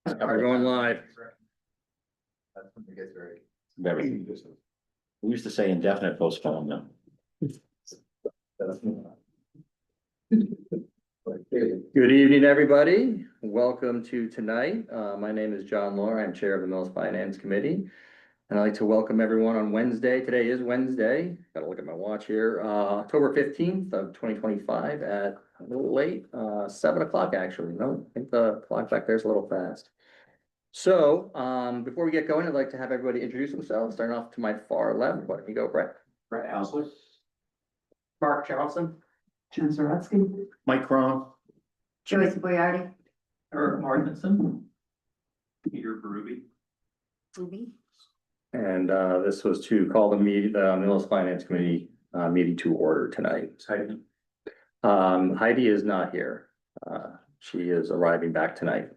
We're going live. That's when it gets very. Very. We used to say indefinite postponement. Good evening, everybody. Welcome to tonight. My name is John Lohr. I'm Chair of the Mills Finance Committee. And I'd like to welcome everyone on Wednesday. Today is Wednesday. Gotta look at my watch here. October 15th of 2025 at a little late, 7 o'clock actually. No, I think the clock back there is a little fast. So, before we get going, I'd like to have everybody introduce themselves, starting off to my far left. Why don't you go, Brett? Brett Hausler. Mark Charleston. Jen Zaretsky. Mike Cron. Joyce Boyardi. Eric Martinson. Peter Berube. Ruby. And this was to call the Mills Finance Committee meeting to order tonight. Heidi is not here. She is arriving back tonight.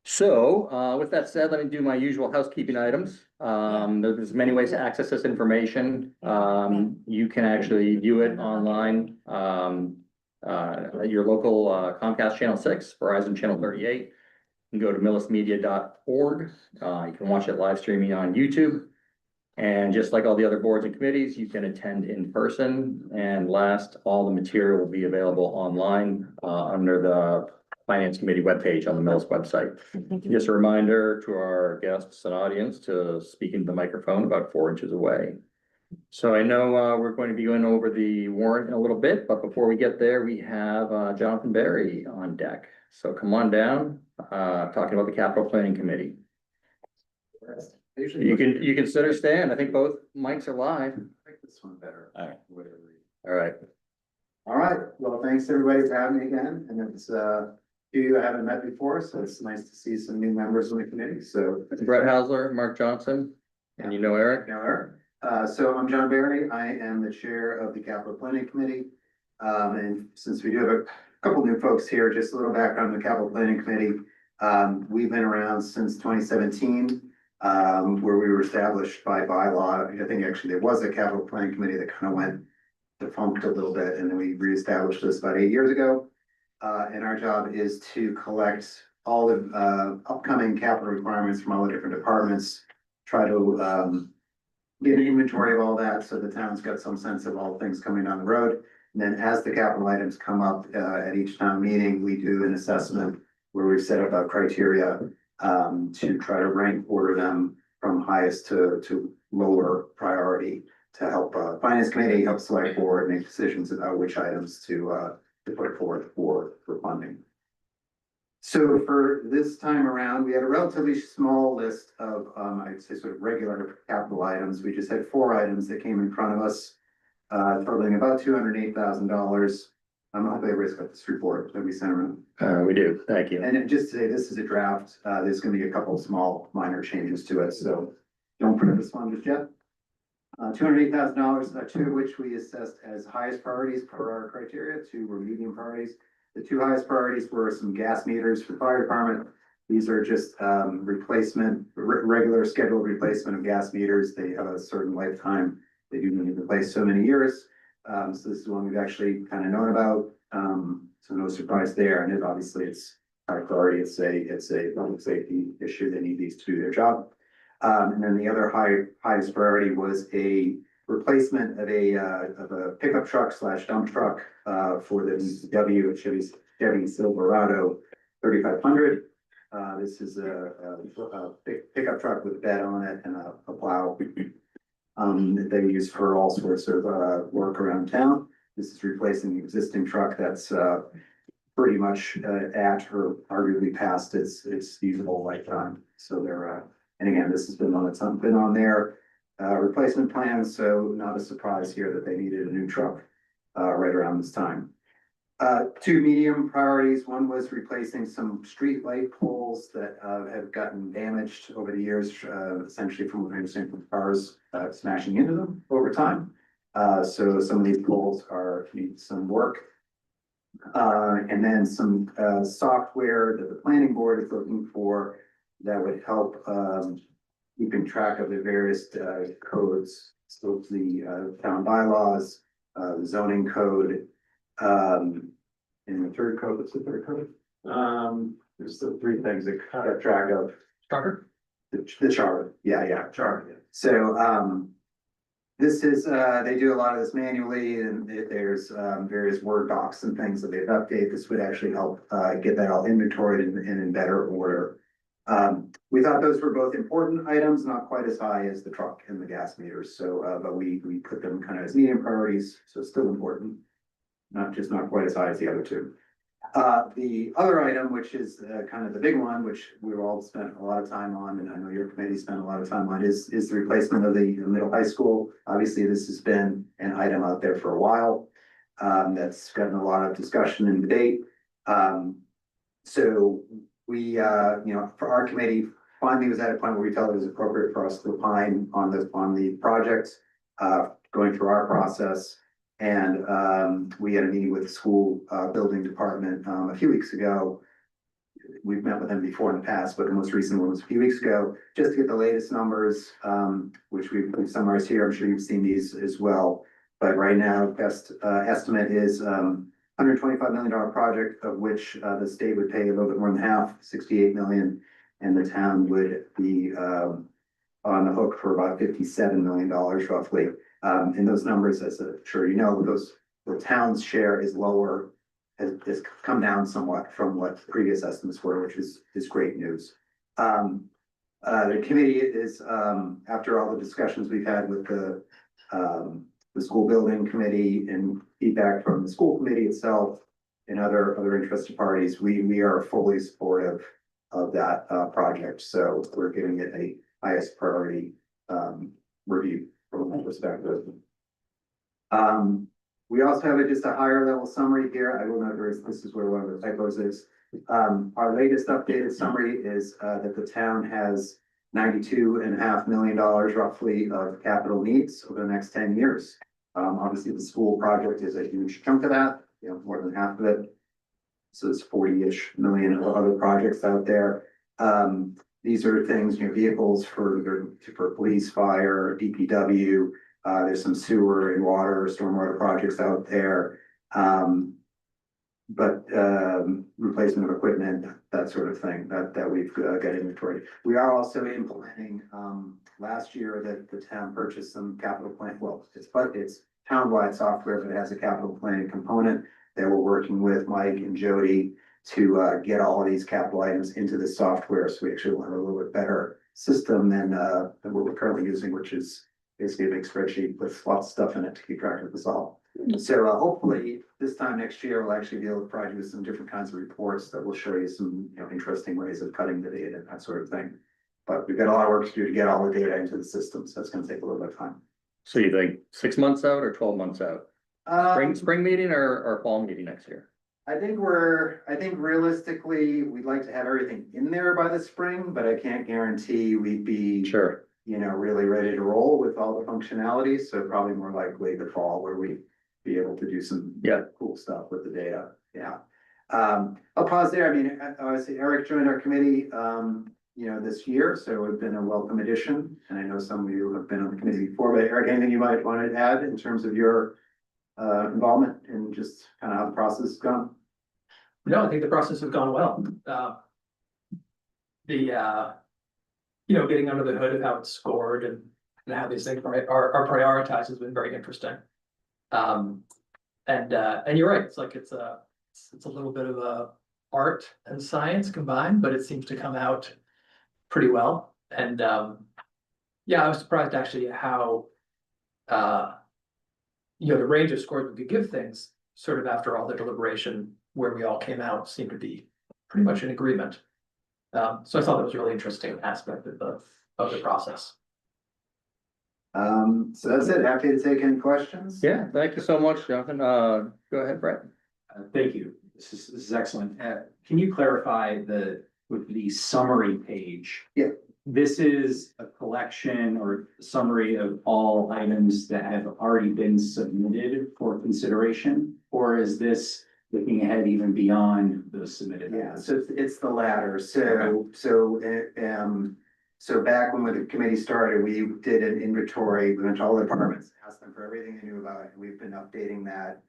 So with that said, let me do my usual housekeeping items. There's many ways to access this information. You can actually view it online. At your local Comcast Channel 6, Verizon Channel 38. You can go to millismedia.org. You can watch it live streaming on YouTube. And just like all the other boards and committees, you can attend in person. And last, all the material will be available online under the Finance Committee webpage on the Mills website. Just a reminder to our guests and audience to speak into the microphone about 4 inches away. So I know we're going to be going over the warrant in a little bit, but before we get there, we have Jonathan Berry on deck. So come on down, talking about the Capital Planning Committee. You can sit or stand. I think both mics are live. I like this one better. All right. Whatever. All right. All right, well, thanks everybody for having me again, and it's you I haven't met before, so it's nice to see some new members on the committee, so. Brett Hausler, Mark Johnson, and you know Eric. Now, Eric. So I'm John Berry. I am the chair of the Capital Planning Committee. And since we do have a couple new folks here, just a little background on the Capital Planning Committee. We've been around since 2017, where we were established by bylaw. I think actually there was a Capital Planning Committee that kind of went defunct a little bit, and then we reestablished this about 8 years ago. And our job is to collect all the upcoming capital requirements from all the different departments, try to get an inventory of all that, so the town's got some sense of all things coming down the road. And then as the capital items come up at each town meeting, we do an assessment where we set up a criteria to try to rank order them from highest to lower priority to help finance committee, help select board, make decisions about which items to put forward for funding. So for this time around, we had a relatively small list of, I'd say sort of regular capital items. We just had 4 items that came in front of us, totaling about $208,000. I'm not everybody's got this report that we sent around. We do. Thank you. And just to say, this is a draft. There's going to be a couple of small minor changes to it, so don't print this one just yet. $208,000, 2 of which we assessed as highest priorities per our criteria, 2 were medium priorities. The 2 highest priorities were some gas meters for the fire department. These are just replacement, regular scheduled replacement of gas meters. They have a certain lifetime. They do need to replace so many years. So this is one we've actually kind of known about. So no surprise there. And obviously it's high priority. It's a public safety issue. They need these to do their job. And then the other highest priority was a replacement of a pickup truck / dump truck for the Chevy Silverado 3500. This is a pickup truck with a bed on it and a plow that they use for all sorts of work around town. This is replacing the existing truck that's pretty much at or arguably past its usable lifetime. So they're and again, this has been on their replacement plan, so not a surprise here that they needed a new truck right around this time. 2 medium priorities. One was replacing some street light poles that have gotten damaged over the years, essentially from what I understand from cars smashing into them over time. So some of these poles need some work. And then some software that the planning board is looking for that would help keeping track of the various codes. So the town bylaws, the zoning code, and the third code. What's the third code? there's the three things that kind of track of Charter? the chart. Yeah, chart. So, this is, they do a lot of this manually and there's, various Word docs and things that they've updated. This would actually help, get that all inventoried and in better order. We thought those were both important items, not quite as high as the truck and the gas meters. So, but we put them kind of as medium priorities, so still important. Not quite as high as the other two. The other item, which is kind of the big one, which we've all spent a lot of time on, and I know your committee spent a lot of time on, is the replacement of the middle high school. Obviously, this has been an item out there for a while. That's gotten a lot of discussion and debate. So we, for our committee, finally was at a point where we felt it was appropriate for us to opine on the project, going through our process. And we had a meeting with the school building department a few weeks ago. We've met with them before in the past, but the most recent one was a few weeks ago, just to get the latest numbers, which we've summarized here. I'm sure you've seen these as well. But right now, best estimate is $125 million project, of which the state would pay a little bit more than half, 68 million, and the town would be on the hook for about $57 million roughly. And those numbers, as I'm sure you know, the town's share is lower, has come down somewhat from what previous estimates were, which is great news. The committee is, after all the discussions we've had with the school building committee and feedback from the school committee itself and other interested parties, we are fully supportive of that project. So we're giving it a highest priority review from that perspective. We also have just a higher level summary here. I will note this is where one of the typos is. Our latest updated summary is that the town has $92.5 million roughly of capital needs over the next 10 years. Obviously, the school project is a huge chunk of that, more than half of it. So it's 40-ish million of other projects out there. These are things, vehicles for police, fire, DPW. There's some sewer and water, stormwater projects out there. But replacement of equipment, that sort of thing that we've got inventory. We are also implementing, last year that the town purchased some capital plan. Well, it's town-wide software, but it has a capital planning component that we're working with Mike and Jody to get all of these capital items into the software. So we actually will have a little bit better system than what we're currently using, which is basically a big spreadsheet with lots of stuff in it to keep track of this all. So hopefully this time next year, we'll actually be able to provide you with some different kinds of reports that will show you some interesting ways of cutting the data and that sort of thing. But we've got a lot of work to do to get all the data into the system. So it's going to take a little bit of time. So you think 6 months out or 12 months out? Spring meeting or fall meeting next year? I think realistically, we'd like to have everything in there by the spring, but I can't guarantee we'd be, Sure. Really ready to roll with all the functionalities. So probably more likely the fall where we be able to do some cool stuff with the data. Yeah. I'll pause there. I mean, obviously Eric joined our committee, this year, so it's been a welcome addition. And I know some of you have been on the committee before, but Eric, anything you might want to add in terms of your involvement and just kind of how the process has gone? No, I think the process has gone well. Getting under the hood of how it's scored and how these things are prioritized has been very interesting. And you're right, it's like it's a little bit of a art and science combined, but it seems to come out pretty well. And I was surprised actually how the range of scores we could give things sort of after all the deliberation where we all came out seemed to be pretty much in agreement. So I thought that was a really interesting aspect of the process. So that's it. Happy to take any questions. Yeah, thank you so much, Jonathan. Go ahead, Brett. Thank you. This is excellent. Can you clarify with the summary page? Yeah. This is a collection or summary of all items that have already been submitted for consideration, or is this looking ahead even beyond those submitted? Yeah, so it's the latter. So So back when the committee started, we did an inventory, we went to all the departments, asked them for everything they knew about it. We've been updating that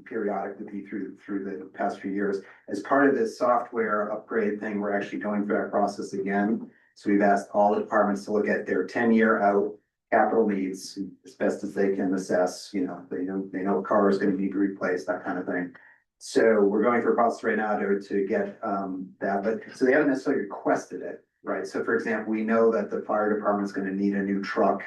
periodically through the past few years. As part of this software upgrade thing, we're actually going through that process again. So we've asked all the departments to look at their 10-year out capital needs as best as they can assess, you know, they know a car is gonna need to replace, that kind of thing. So we're going through a process right now to get that, but so they haven't necessarily requested it. Right, so for example, we know that the fire department's gonna need a new truck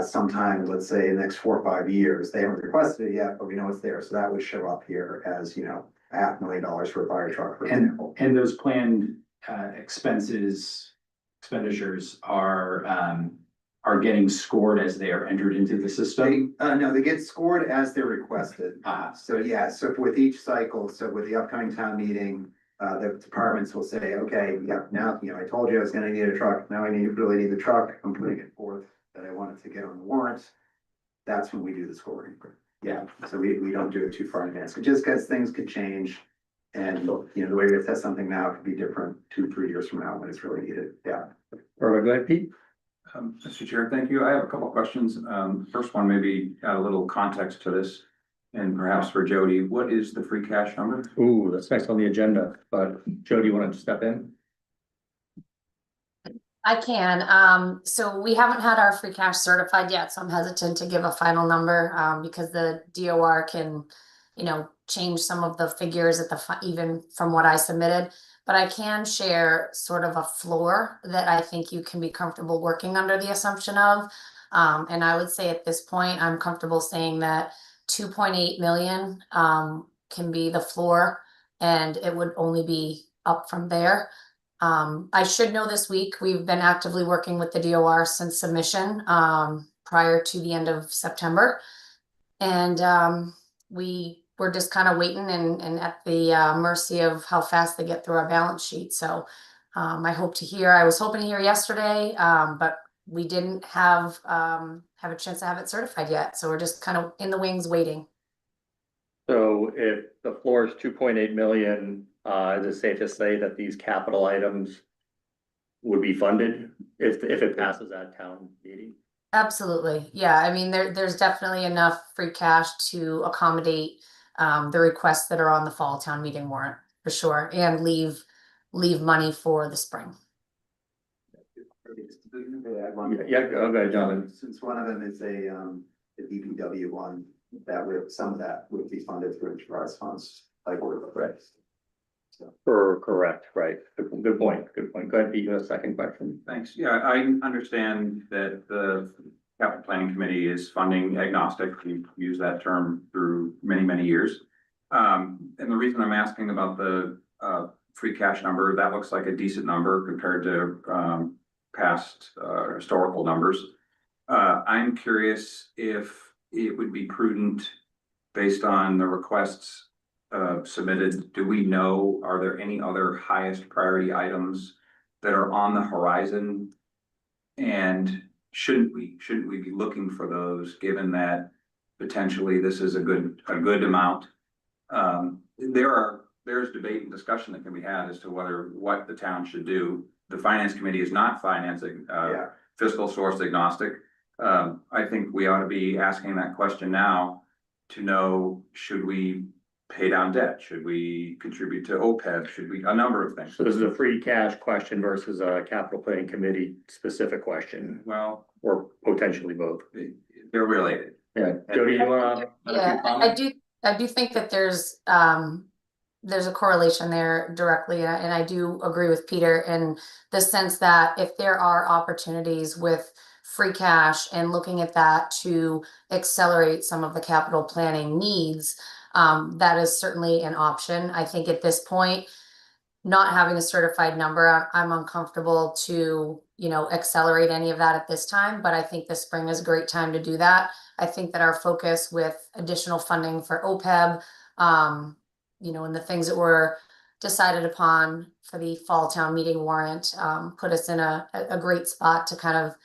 sometime, let's say, in the next 4 or 5 years. They haven't requested it yet, but we know it's there, so that would show up here as, you know, $500,000 for a fire truck, for example. And those planned expenditures are getting scored as they are entered into the system. No, they get scored as they're requested. So yeah, so with each cycle, so with the upcoming town meeting, the departments will say, okay, yeah, now, you know, I told you I was gonna need a truck, now I really need the truck, I'm putting it forth that I wanted to get on the warrant. That's when we do the scoring. Yeah, so we don't do it too far in advance, just because things could change. And, you know, the way we assess something now could be different 2-3 years from now when it's really needed, yeah. Perfect, go ahead, Pete. Mr. Chair, thank you. I have a couple of questions. First one, maybe add a little context to this. And perhaps for Jody, what is the free cash number? Ooh, that's next on the agenda, but Jody, you want to step in? I can, so we haven't had our free cash certified yet, so I'm hesitant to give a final number, because the DOR can, you know, change some of the figures at even from what I submitted. But I can share sort of a floor that I think you can be comfortable working under the assumption of. And I would say at this point, I'm comfortable saying that 2.8 million, can be the floor, and it would only be up from there. I should know this week, we've been actively working with the DOR since submission, prior to the end of September. And we were just kind of waiting and at the mercy of how fast they get through our balance sheet. So I was hoping to hear yesterday, but we didn't have a chance to have it certified yet. So we're just kind of in the wings waiting. So if the floor is 2.8 million, is it safe to say that these capital items would be funded if it passes that town meeting? Absolutely. Yeah. I mean, there's definitely enough free cash to accommodate the requests that are on the fall town meeting warrant for sure, and leave money for the spring. Yeah, go ahead, Jonathan. Since one of them is the DPW one, that some of that would be funded through enterprise funds, like we're correct. Correct, right. Good point. Go ahead, Pete, you have a second question. Thanks. Yeah, I understand that the capital planning committee is funding agnostic. We've used that term through many, many years. And the reason I'm asking about the free cash number, that looks like a decent number compared to past historical numbers. I'm curious if it would be prudent, based on the requests submitted, do we know, are there any other highest priority items that are on the horizon? And shouldn't we be looking for those, given that potentially this is a good amount? There's debate and discussion that can be had as to what the town should do. The finance committee is not financing fiscal source agnostic. I think we ought to be asking that question now to know, should we pay down debt? Should we contribute to OPEB? A number of things. So this is a free cash question versus a capital planning committee specific question, Well, or potentially both. they're related. Yeah, Jody, you wanna? Yeah, I do think that there's a correlation there directly, and I do agree with Peter in the sense that if there are opportunities with free cash and looking at that to accelerate some of the capital planning needs, that is certainly an option. I think at this point, not having a certified number, I'm uncomfortable to, you know, accelerate any of that at this time, but I think the spring is a great time to do that. I think that our focus with additional funding for OPEB, you know, and the things that were decided upon for the fall town meeting warrant, put us in a great spot to kind of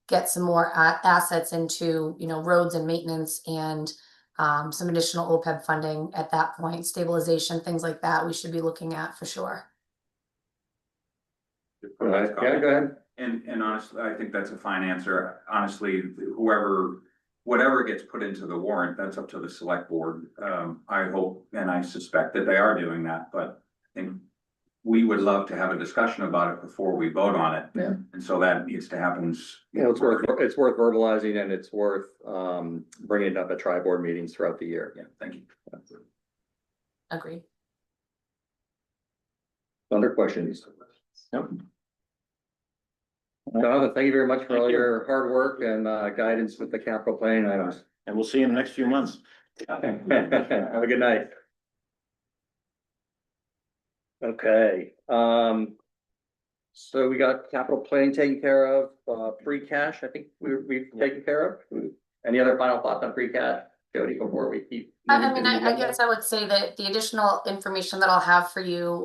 get some more assets into, you know, roads and maintenance and some additional OPEB funding at that point, stabilization, things like that, we should be looking at for sure. Yeah, go ahead. And honestly, I think that's a fine answer. Honestly, whatever gets put into the warrant, that's up to the select board. I hope and I suspect that they are doing that, but I think we would love to have a discussion about it before we vote on it. Yeah. And so that needs to happen. You know, it's worth verbalizing and it's worth, bringing it up at tri-board meetings throughout the year. Yeah, thank you. Agreed. Other questions? Nope. Jonathan, thank you very much for Thank all you. your hard work and, guidance with the capital planning items. And we'll see you in the next few months. Have a good night. Okay, so we got capital planning taken care of, free cash, I think we've taken care of. Any other final thoughts on free cash, Jody, before we keep? I mean, I guess I would say that the additional information that I'll have for you,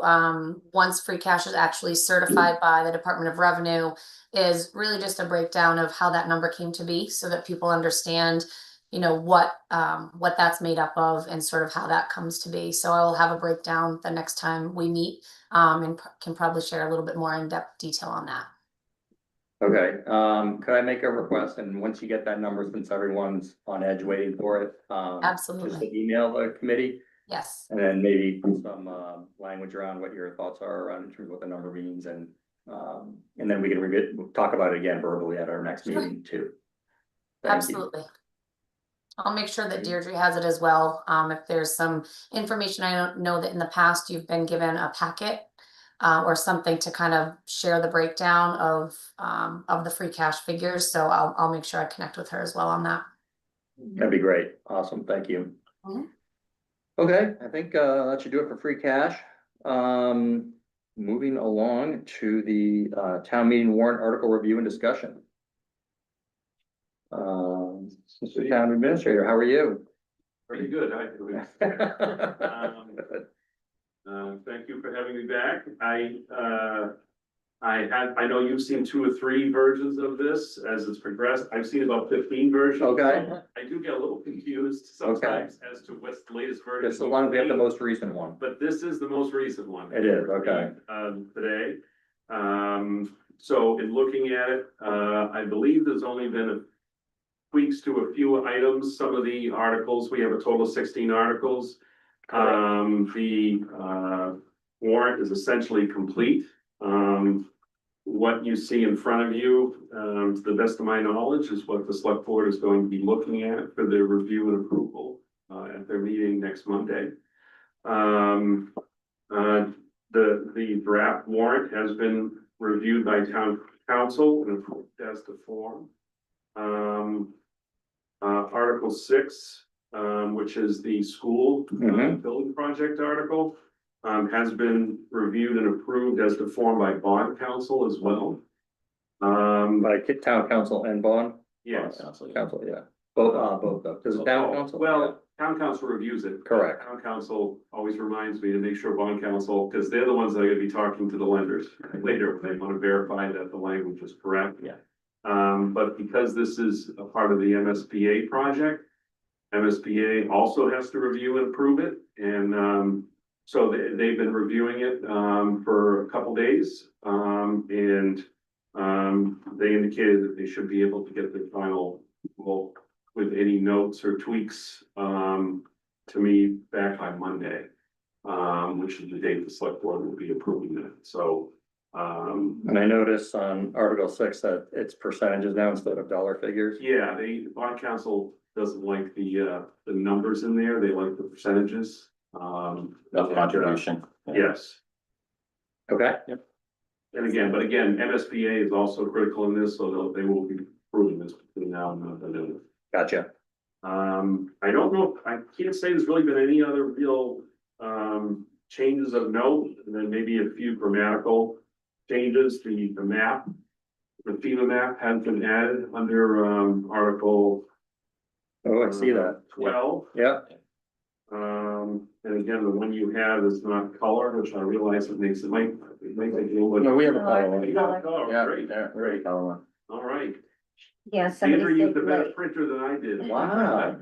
once free cash is actually certified by the Department of Revenue, is really just a breakdown of how that number came to be, so that people understand, you know, what that's made up of and sort of how that comes to be. So I will have a breakdown the next time we meet, and can probably share a little bit more in-depth detail on that. Okay, could I make a request, and once you get that number, since everyone's on edge waiting for it, just Absolutely. to email the committee, Yes, and then maybe put some, language around what your thoughts are around in terms of what the number means, and then we can we'll talk about it again verbally at our next Sure. meeting too. Thank you. absolutely. I'll make sure that Deirdre has it as well. If there's some information, I don't know that in the past you've been given a packet, or something to kind of share the breakdown of the free cash figures. So I'll make sure I connect with her as well on that. That'd be great. Awesome. Thank you. Mhm. Okay, I think that should do it for free cash. Moving along to the town meeting warrant article review and discussion. Mr. Town Administrator, how are you? Pretty good, thank you for having me back. I know you've seen 2 or 3 versions of this as it's progressed. I've seen about 15 versions. Okay. So I do get a little confused sometimes as to what's the latest version. It's the one, we have the most recent one. But this is the most recent one. It is, okay. Today. So in looking at it, I believe there's only been tweaks to a few items. Some of the articles, we have a total of 16 articles. The warrant is essentially complete. What you see in front of you, to the best of my knowledge, is what the select board is going to be looking at for their review and approval at their meeting next Monday. The draft warrant has been reviewed by town council and approved as to form. Article 6, which is the school building project article, has been reviewed and approved as to form by bond council as well. By town council and bond? Yes. Council, yeah. Both though. Does the town council? Well, town council reviews it. Correct. Town council always reminds me to make sure bond council, because they're the ones that are gonna be talking to the lenders later, when they want to verify that the language is correct. Yeah. But because this is a part of the MSBA project, MSBA also has to review and approve it, and so they've been reviewing it for a couple days, and they indicated that they should be able to get the final, well, with any notes or tweaks to me back by Monday, which is the date the select board will be approving it. So And I noticed on Article 6 that it's percentages now instead of dollar figures. yeah, the bond council doesn't like the numbers in there, they like the percentages. Of contribution. Yes, Okay, and again, MSBA is also critical in this, so they will be approving this between now and November. gotcha. I don't know, I can't say there's really been any other real changes of note, and then maybe a few grammatical changes. The map, the FEMA map has been added under Article Oh, I see that. 12. Yeah, And again, the one you have is not color, which I realize it makes it might make it a little bit. no, we have a color one. You got a color, Yeah, great, yeah, very color one. all right. Yeah, Sandra somebody used a said better late. printer than I did. Wow.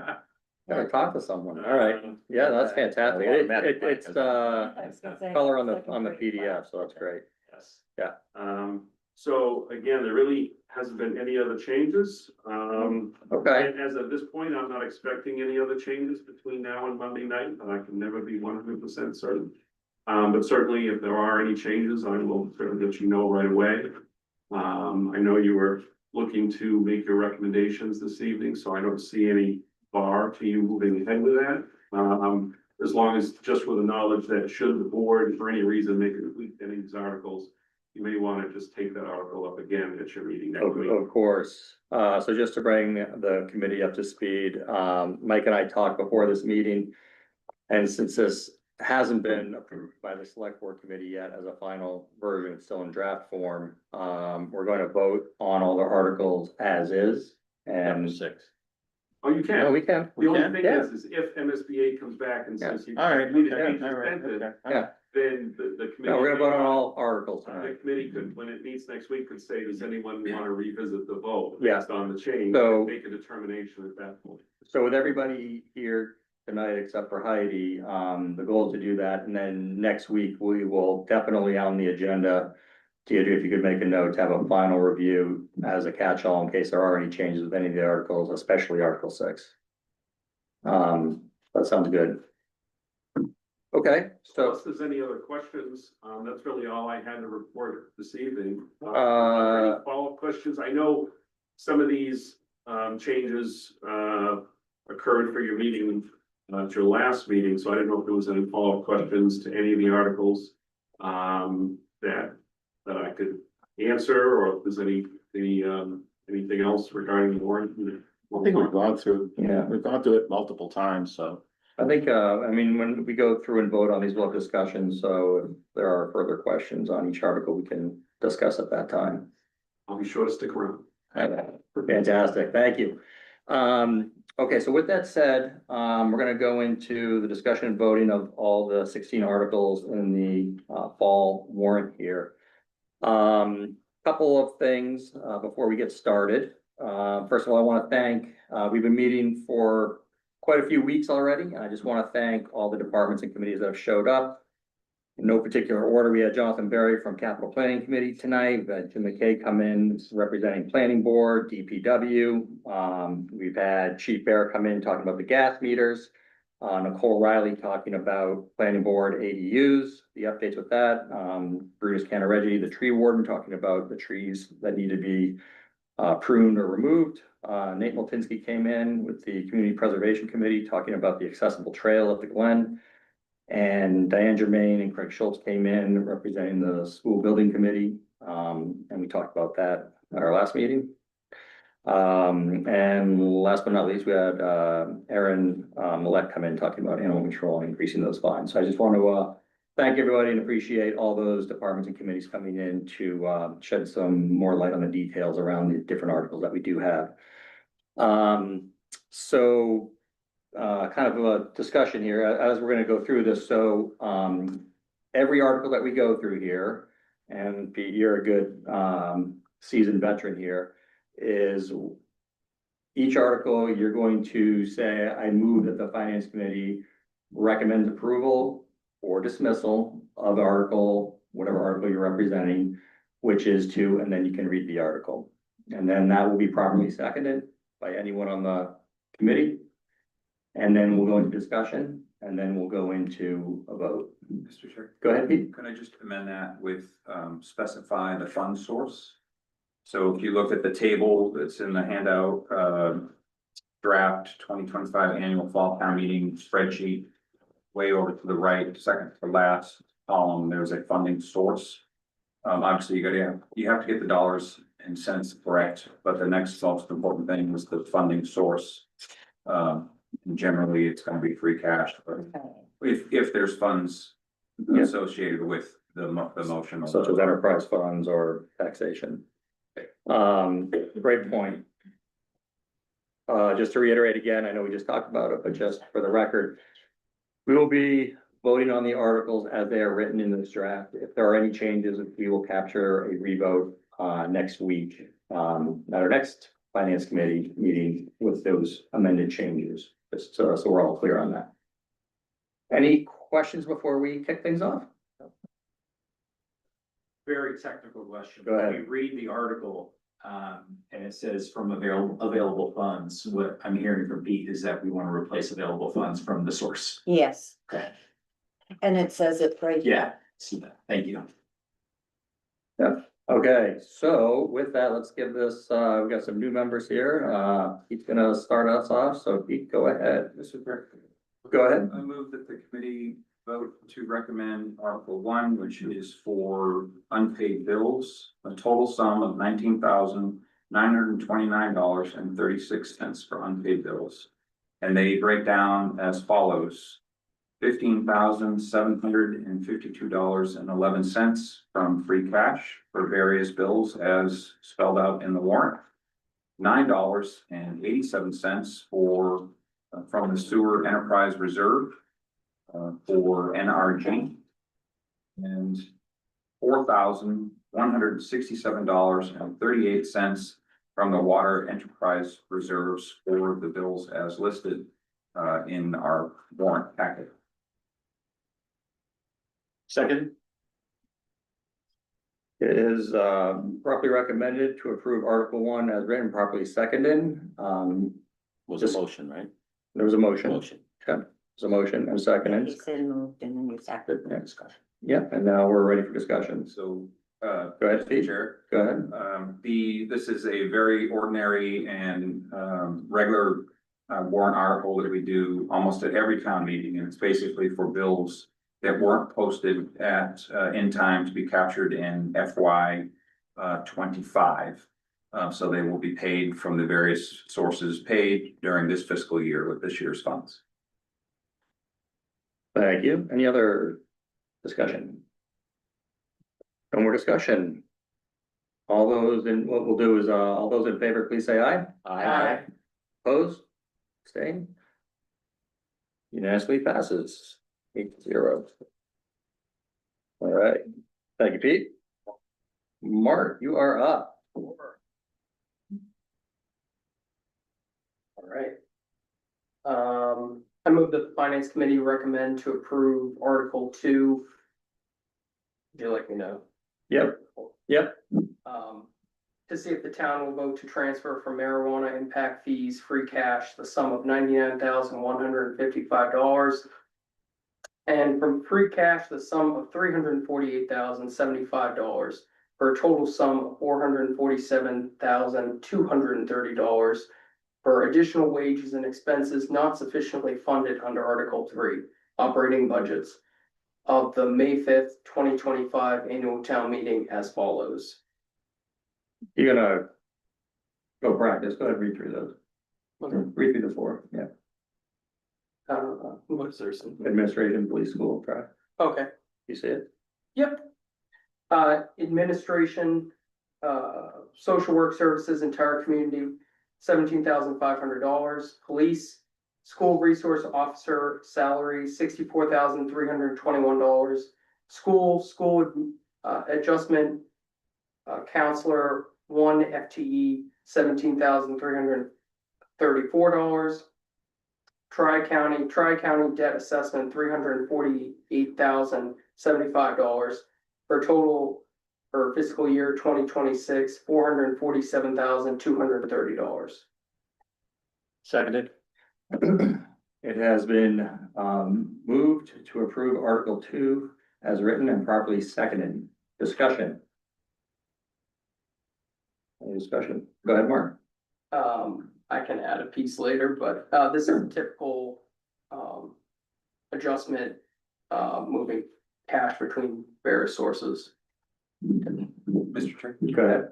Gotta talk to someone. All right. Yeah, that's fantastic. It's I was gonna say, color on it's like a the great PDF, so that's great. Yes. Yeah. So again, there really hasn't been any other changes. Okay, And as of this point, I'm not expecting any other changes between now and Monday night, but I can never be 100% certain. But certainly if there are any changes, I will certainly let you know right away. I know you were looking to make your recommendations this evening, so I don't see any bar to you moving ahead with that. As long as just with the knowledge that should the board for any reason make a tweak to any of these articles, you may want to just take that article up again at your meeting next week. of course. So just to bring the committee up to speed, Mike and I talked before this meeting. And since this hasn't been approved by the select board committee yet as a final version, it's still in draft form. We're going to vote on all the articles as is. And Six. Oh, you no, can. we can. The only can, thing is if MSBA comes back and says. you All right, need to okay, be all right, suspended, okay. Yeah. Then the committee. No, we're gonna vote on all articles The tonight. committee could, when it meets next week, could say, does anyone want to revisit the vote? Yeah. Based on the change, So- and make a determination at that point. So with everybody here tonight, except for Heidi, the goal is to do that, and then next week, we will definitely on the agenda. Deirdre, if you could make a note to have a final review as a catch-all in case there are any changes with any of the articles, especially Article 6. That sounds good. Okay, so, Unless there's any other questions, that's really all I had to report this evening. Uh, Any follow-up questions? I know some of these, changes, occurred for your meeting, at your last meeting, so I didn't know if there was any follow-up questions to any of the articles, that I could answer, or if there's anything else regarding the warrant. I think we've gone through, yeah, we've gone through it multiple times, so. I think, I mean, when we go through and vote on these, we'll have discussions, so if there are further questions on each article, we can discuss at that time. I'll be sure to stick around. Fantastic, thank you. Okay, so with that said, we're gonna go into the discussion and voting of all the 16 articles in the fall warrant here. Couple of things before we get started. First of all, I want to thank, we've been meeting for quite a few weeks already, and I just want to thank all the departments and committees that have showed up. In no particular order, we had Jonathan Berry from Capital Planning Committee tonight. We had Tim McKay come in representing Planning Board, DPW. We've had Chief Bear come in talking about the gas meters. Nicole Riley talking about Planning Board ADUs, the updates with that. Bruce Canareggi, the tree warden, talking about the trees that need to be pruned or removed. Nate Multinsky came in with the Community Preservation Committee, talking about the accessible trail at the Glen. And Diane Germain and Craig Schultz came in representing the School Building Committee. And we talked about that at our last meeting. And last but not least, we had Aaron Millette come in talking about animal control and increasing those fines. So I just want to thank everybody and appreciate all those departments and committees coming in to shed some more light on the details around the different articles that we do have. So kind of a discussion here as we're going to go through this. So every article that we go through here, and Pete, you're a good seasoned veteran here, is each article you're going to say, I move that the Finance Committee recommends approval or dismissal of article, whatever article you're representing, which is to, and then you can read the article. And then that will be properly seconded by anyone on the committee. And then we'll go into discussion, and then we'll go into a vote. Mr. Chair, Go ahead, Pete. can I just amend that with, specify the fund source? So if you look at the table that's in the handout, draft 2025 annual fall town meeting spreadsheet, way over to the right, second to last column, there's a funding source. Obviously you have to get the dollars and cents correct, but the next most important thing was the funding source. Generally, it's going to be free cash, but if there's funds Yeah. associated with the motion. Such as enterprise funds or taxation. Great point. Just to reiterate again, I know we just talked about it, but just for the record, we will be voting on the articles as they are written in this draft. If there are any changes, we will capture a revote next week at our next Finance Committee meeting with those amended changes. Just so we're all clear on that. Any questions before we kick things off? Very technical question. Go ahead. When we read the article, and it says from available funds, what I'm hearing from Pete is that we want to replace available funds from the source. Yes, Okay. and it says it right. Yeah, see that. Thank you. Okay, so with that, let's give this, we've got some new members here. Pete's gonna start us off, so Pete, go ahead. Mr. Director. Go ahead. I move that the committee vote to recommend Article 1, which is for unpaid bills, a total sum of $19,929.36 for unpaid bills. And they break down as follows: $15,752.11 from free cash for various bills as spelled out in the warrant. $9.87 for from the Sewer Enterprise Reserve for NRG. And $4,167.38 from the Water Enterprise Reserves for the bills as listed in our warrant packet. Second, It is properly recommended to approve Article 1 as written, properly seconded. was Just- a motion, right? There was a motion. Motion. Okay, there's a motion and seconded. You said moved and then you seconded. Yeah, discussion. Yeah, and now we're ready for discussion. So, Go ahead, Steve. Chair. Go ahead. This is a very ordinary and, regular, warrant article that we do almost at every town meeting, and it's basically for bills that weren't posted in time to be captured in FY, 25. So they will be paid from the various sources paid during this fiscal year with this year's funds. Thank you. Any other discussion? No more discussion. All those in, what we'll do is, all those in favor, please say aye. Aye. Opposed? Abstain? Unanimously passes 8-0. All right, thank you, Pete. Mark, you are up. All right. I move that the finance committee recommend to approve Article 2. Would you like me to? Yep, yep. To see if the town will vote to transfer from marijuana impact fees, free cash, the sum of $99,155. And from free cash, the sum of $348,075 for a total sum of $447,230 for additional wages and expenses not sufficiently funded under Article 3, operating budgets of the May 5th, 2025 annual town meeting as follows. You're gonna go practice. Go ahead, read through those. Read through the four, yeah. What is there? Some- Administration, police, school, try. Okay. You see it? Yep. Administration, social work services, entire community, $17,500. Police, school resource officer salary, $64,321. School adjustment, counselor, 1 FTE, $17,334. Tri-county debt assessment, $348,075 for a total for fiscal year 2026, $447,230. Seconded. It has been moved to approve Article 2 as written and properly seconded. Discussion. Any discussion? Go ahead, Mark. I can add a piece later, but this is a typical adjustment, moving cash between various sources. Mr. Chair. Go ahead.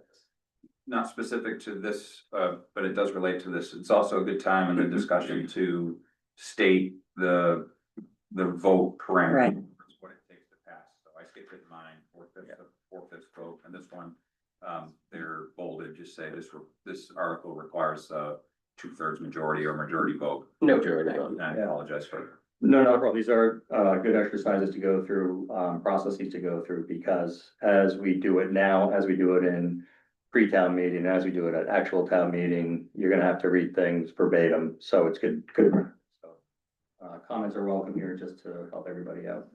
Not specific to this, but it does relate to this. It's also a good time in the discussion to state the vote parameter. Right. What it takes to pass. So I skipped it in mine, four-fifths vote, and this one, they're bolded, just say this article requires a 2/3 majority or majority vote. No, And I apologize for. No, no problem. These are good exercises to go through, processes to go through, because as we do it now, as we do it in pre-town meeting, as we do it at actual town meeting, you're gonna have to read things verbatim, so it's good. So, comments are welcome here just to help everybody out.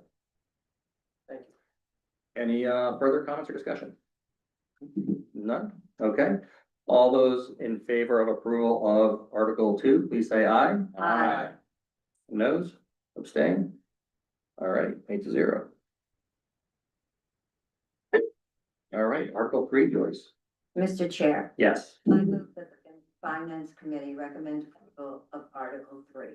Thank you. Any further comments or discussion? None? Okay. All those in favor of approval of Article 2, please say aye. Aye. Noes, abstain? All right, 8-0. All right, Article 3, Joyce. Mr. Chair, Yes. I move that the Finance Committee recommend approval of Article 3.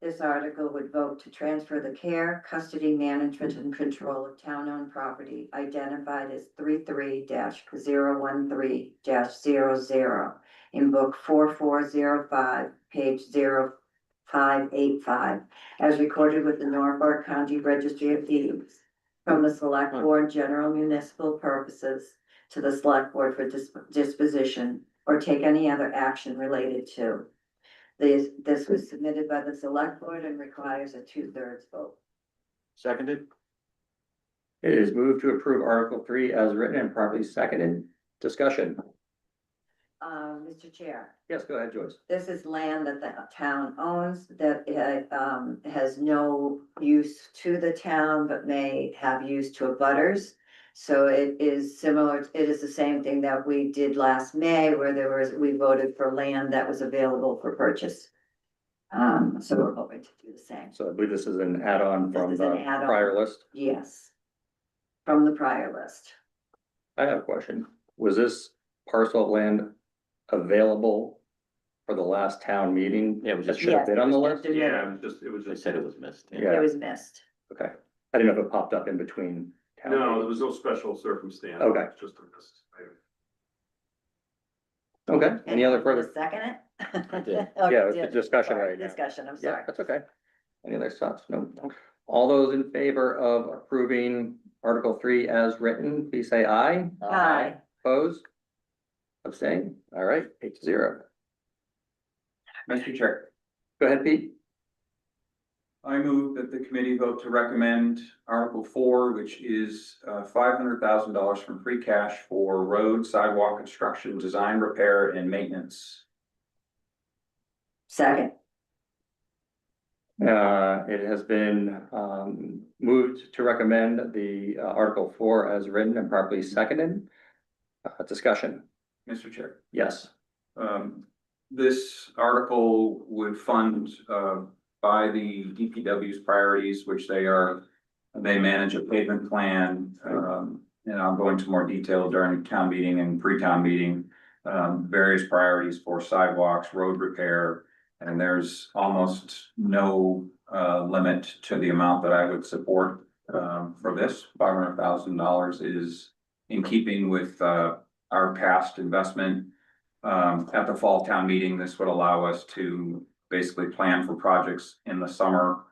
This article would vote to transfer the care, custody, management, and control of town-owned property identified as 33-013-00 in Book 4405, page 0585, as recorded with the Norfolk County Registry of Deeds, from the Select Board General Municipal Purposes to the Select Board for disposition, or take any other action related to. This was submitted by the Select Board and requires a 2/3 vote. Seconded? It is moved to approve Article 3 as written and properly seconded. Discussion. Mr. Chair, Yes, go ahead, Joyce. this is land that the town owns that has no use to the town, but may have use to abutters. So it is similar, it is the same thing that we did last May, where we voted for land that was available for purchase. So we're hoping to do the same. So I believe this is an add-on from This is the an add-on. prior list. Yes. From the prior list. I have a question. Was this parcel of land available for the last town meeting? Yeah, it was That just, should have Yes, been on the it was list? just- Yeah, it was they just, said it was missed. Yeah. It was missed. Okay. I didn't know if it popped up in between. town no, there meetings. was no special circumstance. Okay. It's just a missed item. Okay, any other Anyone wanna further? Second it? I did. Oh, Yeah, you it's a did. discussion Sorry, right now. Discussion, I'm Yeah, sorry. that's okay. Any other thoughts? No. All those in favor of approving Article 3 as written, please say aye. Aye. Opposed? Abstain? All right, 8-0. Mr. Chair, Go ahead, Pete. I move that the committee vote to recommend Article 4, which is $500,000 from free cash for road, sidewalk construction, design, repair, and maintenance. Second. It has been moved to recommend the Article 4 as written and properly seconded. Discussion. Mr. Chair. Yes. This article would fund by the DPW's priorities, which they manage a pavement plan. And I'll go into more detail during town meeting and pre-town meeting. Various priorities for sidewalks, road repair, and there's almost no limit to the amount that I would support for this. $500,000 is in keeping with our past investment. At the fall town meeting, this would allow us to basically plan for projects in the summer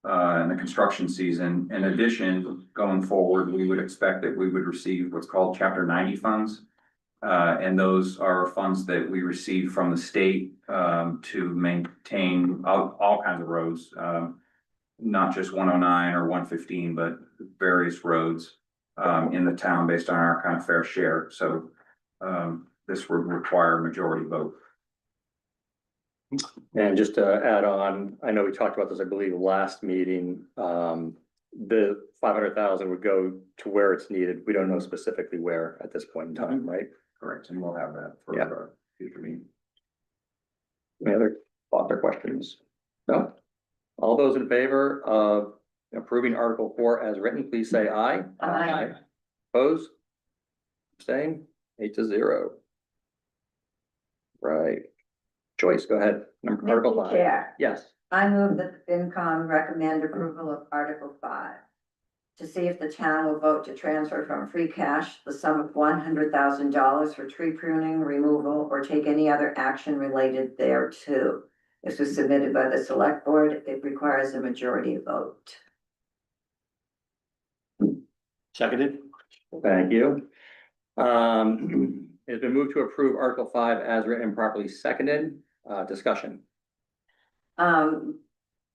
in the construction season. In addition, going forward, we would expect that we would receive what's called Chapter 90 funds. And those are funds that we receive from the state to maintain all kinds of roads, not just 109 or 115, but various roads in the town based on our kind of fair share. So this would require a majority vote. And just to add on, I know we talked about this, I believe, last meeting. The 500,000 would go to where it's needed. We don't know specifically where at this point in time, right? Correct, and we'll have that for Yeah. our future meeting. Any other thoughts or questions? No? All those in favor of approving Article 4 as written, please say aye. Aye. Opposed? Abstain? 8-0. Right. Joyce, go ahead. Article Mr. 5. Chair, Yes. I move that the FinCom recommend approval of Article 5. To see if the town will vote to transfer from free cash the sum of $100,000 for tree pruning, removal, or take any other action related thereto. This was submitted by the Select Board. It requires a majority vote. Seconded? Thank you. It's been moved to approve Article 5 as written and properly seconded. Discussion.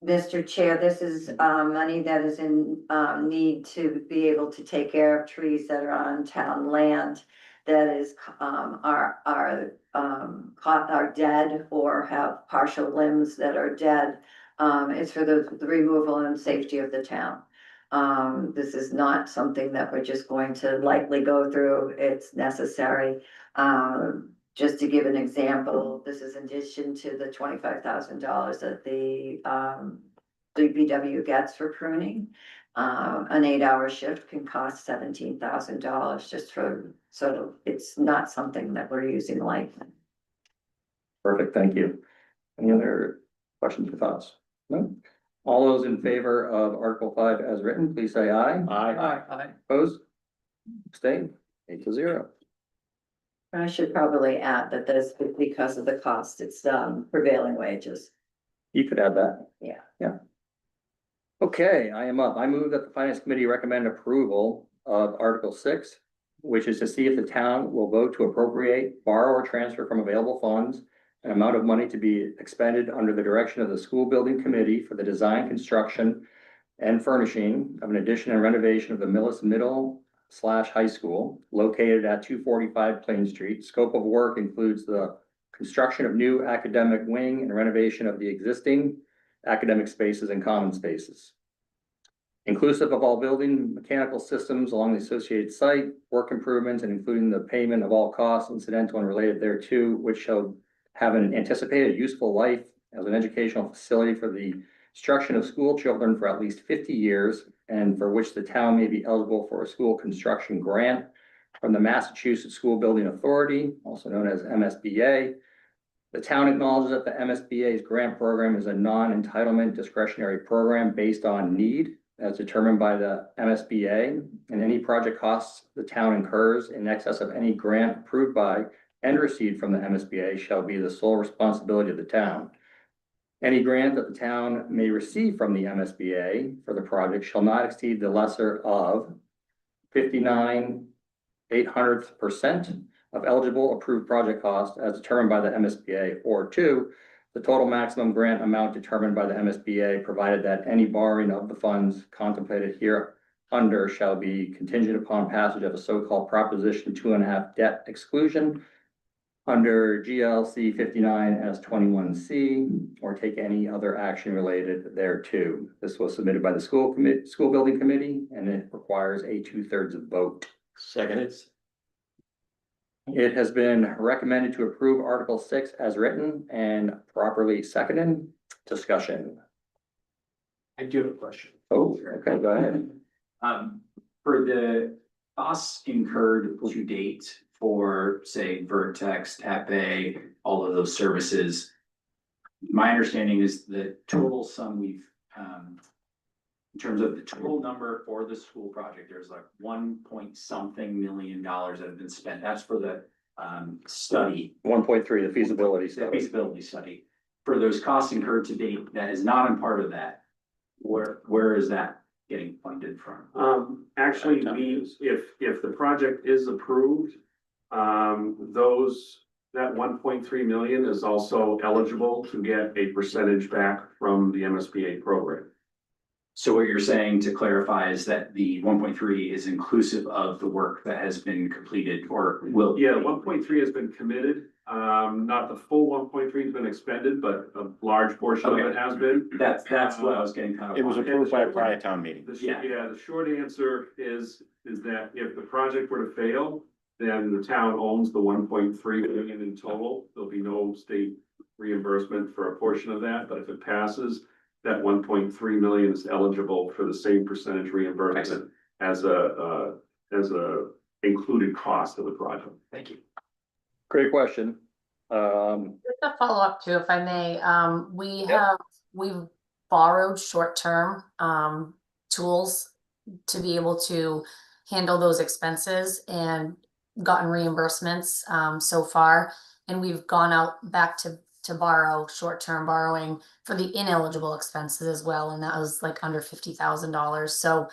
Mr. Chair, this is money that is in need to be able to take care of trees that are on town land that is are dead or have partial limbs that are dead. It's for the removal and safety of the town. This is not something that we're just going to lightly go through. It's necessary. Just to give an example, this is in addition to the $25,000 that the DPW gets for pruning. An 8-hour shift can cost $17,000 just for, so it's not something that we're using lightly. Perfect, thank you. Any other questions or thoughts? No? All those in favor of Article 5 as written, please say aye. Aye. Opposed? Abstain? 8-0. I should probably add that this, because of the cost, it's prevailing wages. You could add that. Yeah. Yeah. Okay, I am up. I move that the Finance Committee recommend approval of Article 6, which is to see if the town will vote to appropriate, borrow, or transfer from available funds an amount of money to be expended under the direction of the School Building Committee for the design, construction, and furnishing of an addition and renovation of the Millis Middle/High School located at 245 Plain Street. Scope of work includes the construction of new academic wing and renovation of the existing academic spaces and common spaces, inclusive of all building mechanical systems along the associated site, work improvements, and including the payment of all costs incidental and related thereto, which shall have an anticipated useful life as an educational facility for the instruction of school children for at least 50 years, and for which the town may be eligible for a school construction grant from the Massachusetts School Building Authority, also known as MSBA. The town acknowledges that the MSBA's grant program is a non-entitlement discretionary program based on need as determined by the MSBA, and any project costs the town incurs in excess of any grant approved by and received from the MSBA shall be the sole responsibility of the town. Any grant that the town may receive from the MSBA for the project shall not exceed the lesser of 59/800% of eligible approved project cost as determined by the MSBA, or 2, the total maximum grant amount determined by the MSBA, provided that any borrowing of the funds contemplated here under shall be contingent upon passage of a so-called Proposition 2.5 debt exclusion under GLC 59S21C, or take any other action related thereto. This was submitted by the school building committee, and it requires a 2/3 vote. Seconded. It has been recommended to approve Article 6 as written and properly seconded. Discussion. I do have a question. Oh, okay, go ahead. For the costs incurred to date for, say, Vertex, Tepe, all of those services, my understanding is the total sum we've, in terms of the total number for the school project, there's like 1 million that have been spent. That's for the study, 1.3, the feasibility the study. feasibility study. For those costs incurred to date, that is not a part of that. Where is that getting funded from? Actually, if the project is approved, that 1.3 million is also eligible to get a percentage back from the MSBA program. So what you're saying, to clarify, is that the 1.3 is inclusive of the work that has been completed or will? Yeah, 1.3 has been committed. Not the full 1.3 has been expended, but a large portion of it has been. That's what I was getting kind of. It was approved by a prior town meeting. The short answer is that if the project were to fail, then the town owns the 1.3 million in total. There'll be no state reimbursement for a portion of that, but if it passes, that 1.3 million is eligible for the same percentage reimbursement as a included cost of the project. Thank you. Great question. Just a follow-up too, if I may, we've borrowed short-term tools to be able to handle those expenses and gotten reimbursements so far. And we've gone out back to borrow short-term borrowing for the ineligible expenses as well, and that was like under $50,000. So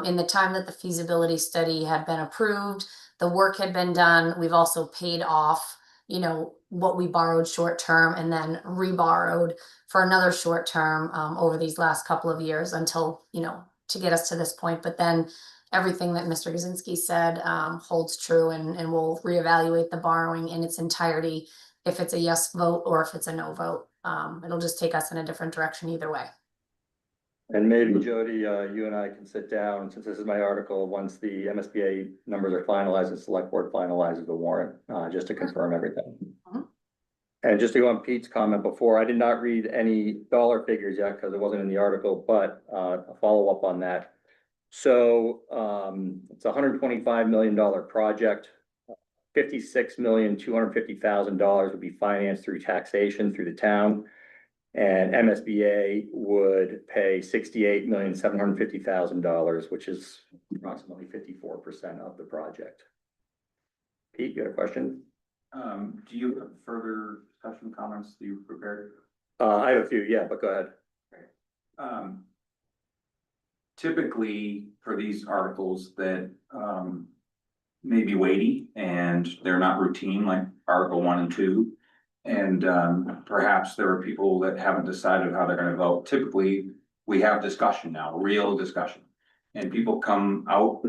in the time that the feasibility study had been approved, the work had been done, we've also paid off, you know, what we borrowed short-term and then reborrowed for another short-term over these last couple of years until, you know, to get us to this point. But then everything that Mr. Gazinski said holds true, and we'll reevaluate the borrowing in its entirety if it's a yes vote or if it's a no vote. It'll just take us in a different direction either way. And maybe Jody, you and I can sit down, since this is my article, once the MSBA numbers are finalized, the select board finalizes the warrant, just to confirm everything. Mhm. And just to go on Pete's comment before, I did not read any dollar figures yet because it wasn't in the article, but a follow-up on that. So it's a $125 million project. $56,250,000 would be financed through taxation through the town. And MSBA would pay $68,750,000, which is approximately 54% of the project. Pete, you had a question? Do you have further discussion comments that you prepared? I have a few, yeah, but go ahead. Typically for these articles that, may be weighty and they're not routine like Article 1 and 2. And, perhaps there are people that haven't decided how they're gonna vote. Typically, we have discussion now, real discussion. And people come out,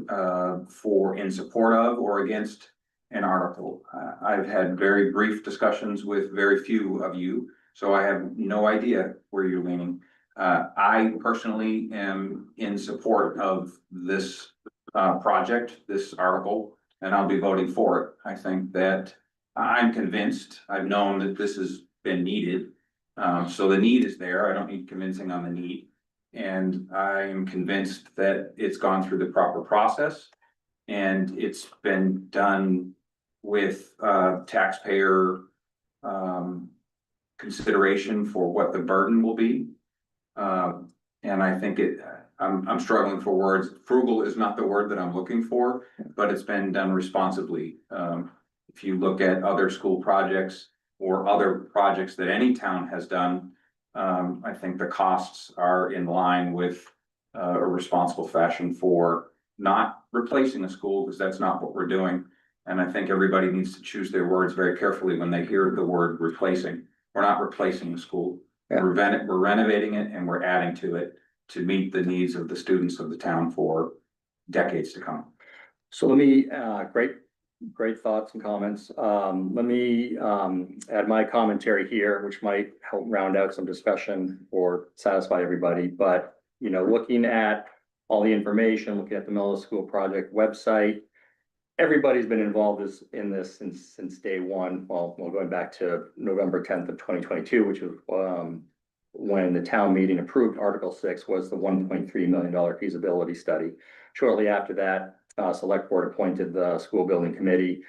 in support of or against an article. I've had very brief discussions with very few of you, so I have no idea where you're leaning. I personally am in support of this project, this article, and I'll be voting for it. I think that I'm convinced, I've known that this has been needed. So the need is there. I don't need convincing on the need. And I am convinced that it's gone through the proper process. And it's been done with taxpayer consideration for what the burden will be. And I think I'm struggling for words. Frugal is not the word that I'm looking for, but it's been done responsibly. If you look at other school projects or other projects that any town has done, I think the costs are in line with a responsible fashion for not replacing a school, because that's not what we're doing. And I think everybody needs to choose their words very carefully when they hear the word replacing. We're not replacing the school. Yeah. We're renovating it and we're adding to it to meet the needs of the students of the town for decades to come. So let me, great thoughts and comments. Let me add my commentary here, which might help round out some discussion or satisfy everybody. But, you know, looking at all the information, looking at the Mellow School Project website, everybody's been involved in this since day one. Well, going back to November 10th of 2022, which was when the town meeting approved Article 6 was the $1.3 million feasibility study. Shortly after that, select board appointed the school building committee.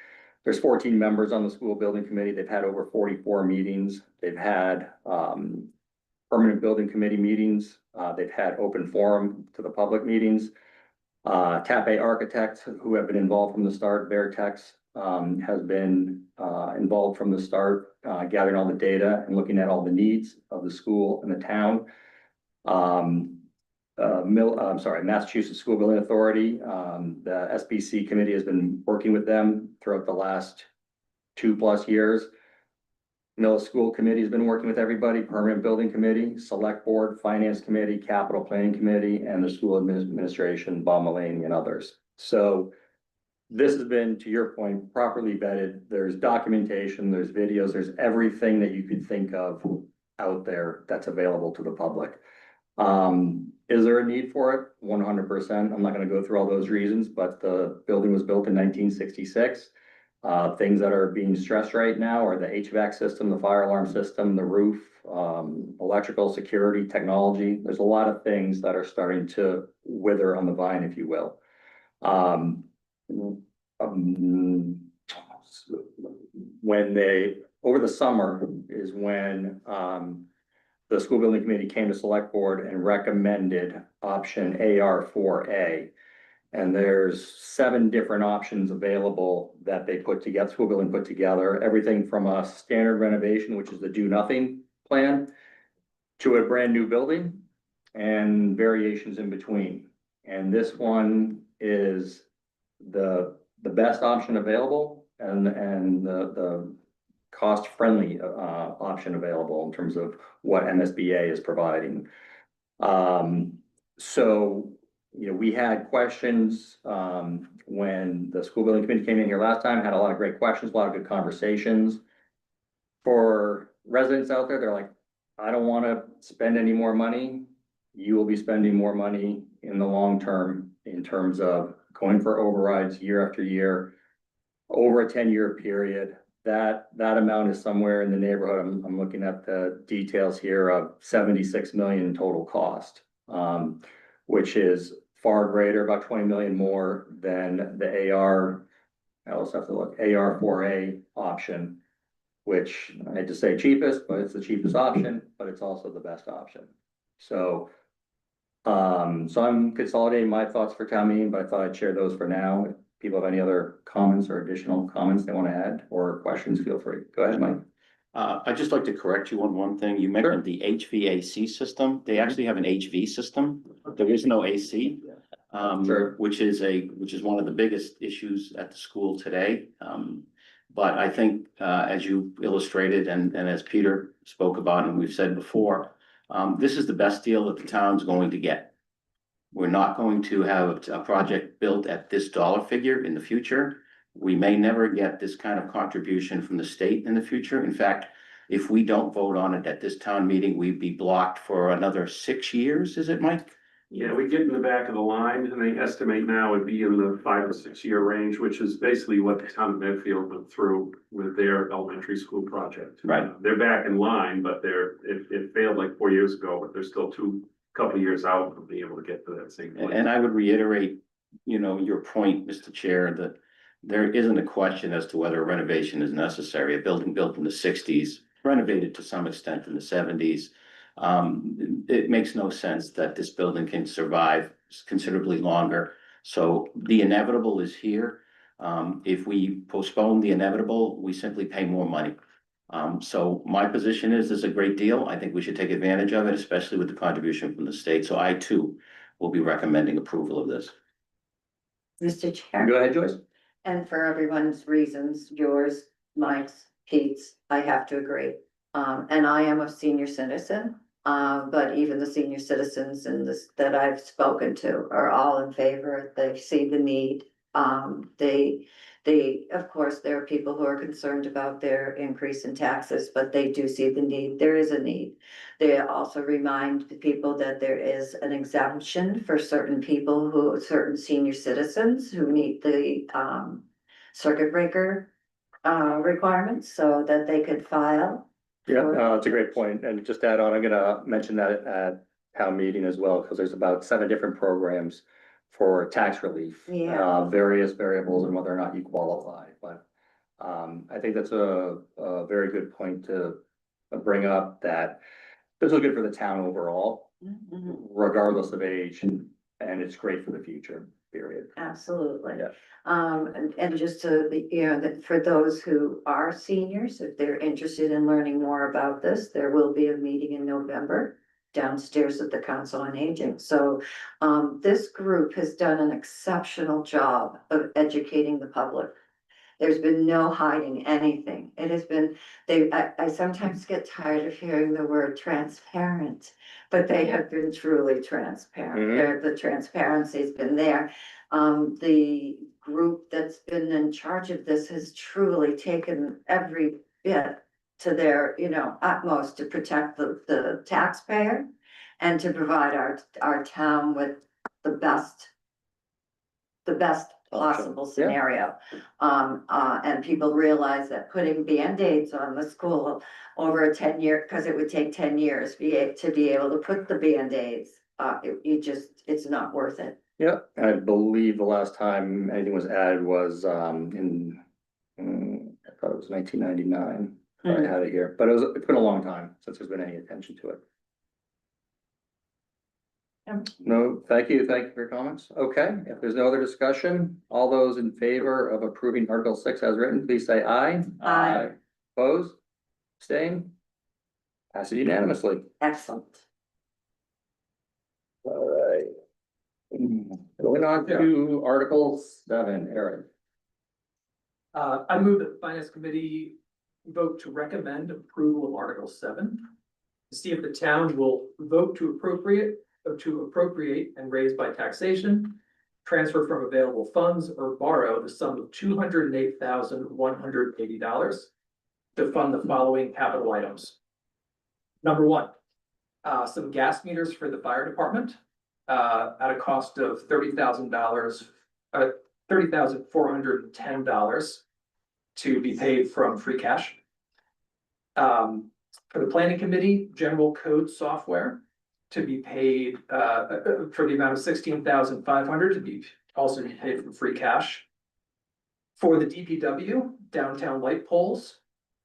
There's 14 members on the school building committee. They've had over 44 meetings. They've had permanent building committee meetings. They've had open forum to the public meetings. TAPE Architects, who have been involved from the start, Vertex, has been involved from the start, gathering all the data and looking at all the needs of the school and the town. Massachusetts School Building Authority, the SBC committee has been working with them throughout the last 2+ years. Middle School Committee has been working with everybody, Permanent Building Committee, Select Board, Finance Committee, Capital Planning Committee, and the School Administration, Bob Mulaney and others. So this has been, to your point, properly vetted. There's documentation, there's videos, there's everything that you could think of out there that's available to the public. Is there a need for it? 100%. I'm not going to go through all those reasons, but the building was built in 1966. Things that are being stressed right now are the HVAC system, the fire alarm system, the roof, electrical security, technology. There's a lot of things that are starting to wither on the vine, if you will. Over the summer is when the school building committee came to select board and recommended option AR4A. And there's 7 different options available that they put together, school building put together, everything from a standard renovation, which is the do nothing plan, to a brand new building and variations in between. And this one is the best option available and the cost friendly option available in terms of what MSBA is providing. So, you know, we had questions when the school building committee came in here last time, had a lot of great questions, a lot of good conversations. For residents out there, they're like, I don't want to spend any more money. you will be spending more money in the long term in terms of going for overrides year after year. Over a 10-year period, that amount is somewhere in the neighborhood, I'm looking at the details here of 76 million in total cost. Which is far greater, about 20 million more than the AR, I also have to look, AR4A option. Which I hate to say cheapest, but it's the cheapest option, but it's also the best option. So. So I'm consolidating my thoughts for town meeting, but I thought I'd share those for now. If people have any other comments or additional comments they want to add or questions, feel free. Go ahead, Mike. I'd just like to correct you on one thing. You mentioned the HVAC system. They actually have an HV system. There is no AC. Sure. Which is one of the biggest issues at the school today. But I think, as you illustrated and as Peter spoke about and we've said before, this is the best deal that the town's going to get. We're not going to have a project built at this dollar figure in the future. We may never get this kind of contribution from the state in the future. In fact, if we don't vote on it at this town meeting, we'd be blocked for another 6 years, is it, Mike? Yeah, we get in the back of the line and they estimate now it'd be in the 5 or 6 year range, which is basically what the town of Medfield went through with their elementary school project. Right. They're back in line, but it failed like 4 years ago, but they're still couple years out of being able to get to that same place. And I would reiterate, your point, Mr. Chair, that there isn't a question as to whether a renovation is necessary. A building built in the 60s, renovated to some extent in the 70s. It makes no sense that this building can survive considerably longer. So the inevitable is here. If we postpone the inevitable, we simply pay more money. So my position is a great deal. I think we should take advantage of it, especially with the contribution from the state. So I too will be recommending approval of this. Mr. Chair. Go ahead, Joyce. And for everyone's reasons, yours, Mike's, Pete's, I have to agree. And I am a senior citizen, but even the senior citizens in this that I've spoken to are all in favor. They see the need. Of course, there are people who are concerned about their increase in taxes, but they do see the need. There is a need. They also remind people that there is an exemption for certain people certain senior citizens who meet the circuit breaker requirements so that they could file. Yeah, it's a great point. And just to add on, I'm gonna mention that at town meeting as well, because there's about 7 different programs for tax relief. Yeah. Various variables and whether or not you qualify, but I think that's a very good point to bring up, that this is good for the town overall, regardless of age, and it's great for the future, period. Absolutely. Yeah. And just to, that for those who are seniors, if they're interested in learning more about this, there will be a meeting in November downstairs at the Council on Aging. So this group has done an exceptional job of educating the public. There's been no hiding anything. It has been, I sometimes get tired of hearing the word transparent, but they have been truly transparent. The transparency's been there. The group that's been in charge of this has truly taken every bit to their, utmost to protect the taxpayer and to provide our town with the best possible scenario. And people realize that putting Band-Aids on the school over a 10-year, because it would take 10 years to be able to put the Band-Aids, it's not worth it. Yeah, I believe the last time anything was added was I thought it was 1999. I had it here, but it's been a long time since there's been any attention to it. No, thank you for your comments. Okay, if there's no other discussion, all those in favor of approving Article 6 as written, please say aye. Aye. Opposed? Abstain? Pass it unanimously. Excellent. All right. Going on to Article 7, Eric. I move that the Finance Committee vote to recommend approval of Article 7. To see if the town will vote to appropriate and raise by taxation, transfer from available funds, or borrow the sum of $208,180 to fund the following capital items. Number 1, some gas meters for the fire department, at a cost of $30,000, $30,410 to be paid from free cash. For the planning committee, general code software to be paid, for the amount of $16,500 to be also be paid from free cash. For the DPW, downtown light poles,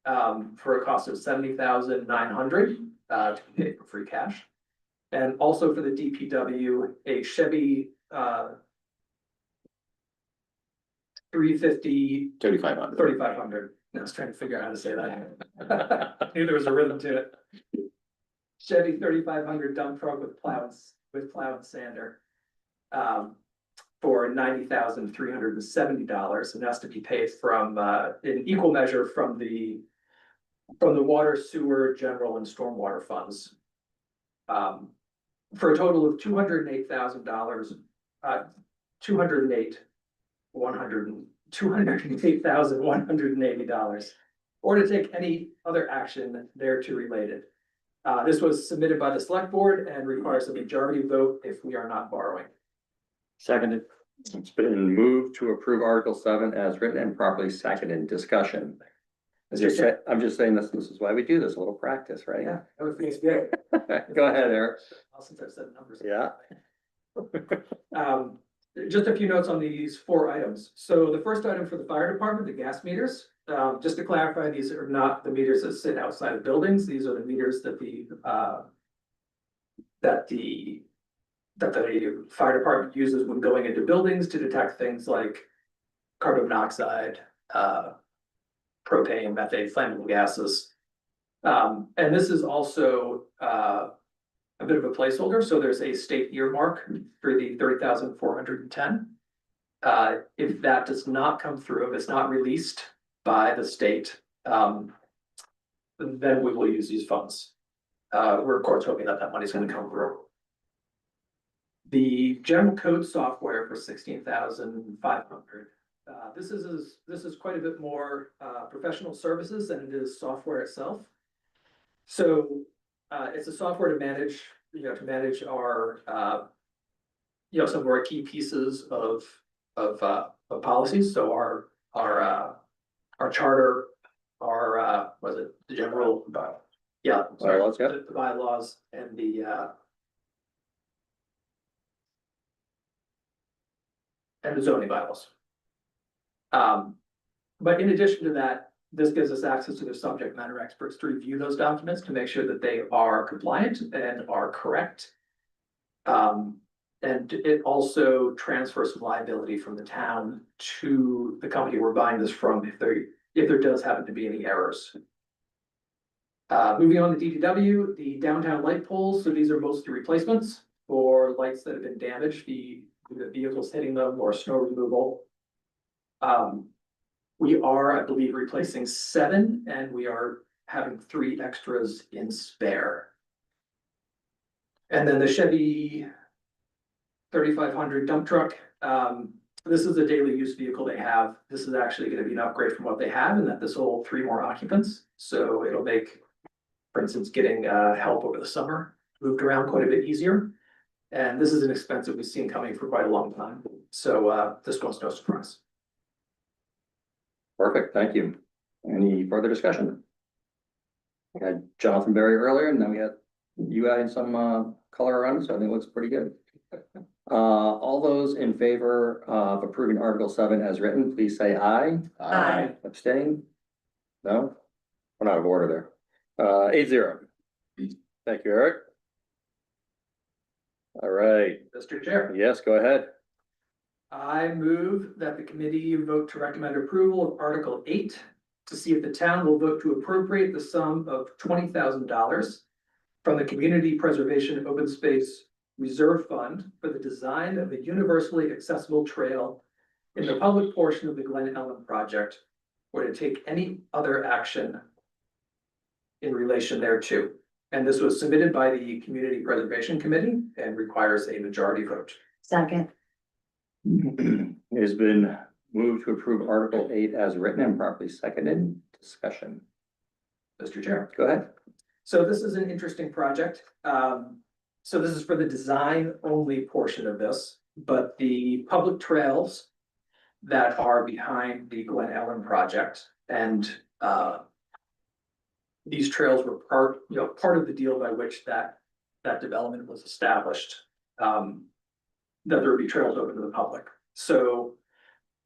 for a cost of $70,900, to be paid for free cash. And also for the DPW, a Chevy, 350 3,500. 3,500. I was trying to figure out how to say that. Knew there was a rhythm to it. Chevy 3,500 dump truck with plow and sander. For $90,370, and that's to be paid from, in equal measure from the water, sewer, general and stormwater funds. For a total of $208,000, $208,180, or to take any other action thereto related. This was submitted by the select board and requires a majority vote if we are not borrowing. Seconded. It's been moved to approve Article 7 as written and properly seconded. Discussion. I'm just saying this is why we do this, a little practice, right? Yeah, that would be good. Go ahead, Eric. Since I've said numbers. Yeah. Just a few notes on these 4 items. So the first item for the fire department, the gas meters. Just to clarify, these are not the meters that sit outside of buildings. These are the meters that the fire department uses when going into buildings to detect things like carbon monoxide, propane, methane, flammable gases. And this is also a bit of a placeholder. So there's a state earmark for the 30,410. If that does not come through, if it's not released by the state, then we will use these funds. We're of course hoping that that money is going to come through. The general code software for $16,500. This is quite a bit more professional services than it is software itself. So it's a software to manage, our, some of our key pieces of policies. So our charter, our the general, Bylaws, yeah. the bylaws and the zoning bylaws. But in addition to that, this gives us access to the subject matter experts to review those documents to make sure that they are compliant and are correct. And it also transfers some liability from the town to the company we're buying this from if there does happen to be any errors. Moving on to DPW, the downtown light poles. So these are mostly replacements for lights that have been damaged, the vehicles hitting them or snow removal. We are, I believe, replacing 7, and we are having 3 extras in spare. And then the Chevy 3,500 dump truck. This is a daily use vehicle they have. This is actually going to be an upgrade from what they have, and that this will hold 3 more occupants. So it'll make, for instance, getting help over the summer moved around quite a bit easier. And this is an expense that we've seen coming for quite a long time. So this one's no surprise. Perfect, thank you. Any further discussion? We had Jonathan Berry earlier, and then we had you adding some color around it, so I think it looks pretty good. All those in favor of approving Article 7 as written, please say aye. Aye. Abstain? No? We're not out of order there. 8-0. Thank you, Eric. All right, Mr. Chair. yes, go ahead. I move that the committee vote to recommend approval of Article 8 to see if the town will vote to appropriate the sum of $20,000 from the Community Preservation Open Space Reserve Fund for the design of a universally accessible trail in the public portion of the Glen Ellen project, or to take any other action in relation thereto. And this was submitted by the Community Preservation Committee and requires a majority vote. Second. It has been moved to approve Article 8 as written and properly seconded. Discussion. Mr. Chair. Go ahead. So this is an interesting project. So this is for the design only portion of this, but the public trails that are behind the Glen Ellen project and, these trails were part of the deal by which that development was established. That there would be trails open to the public. So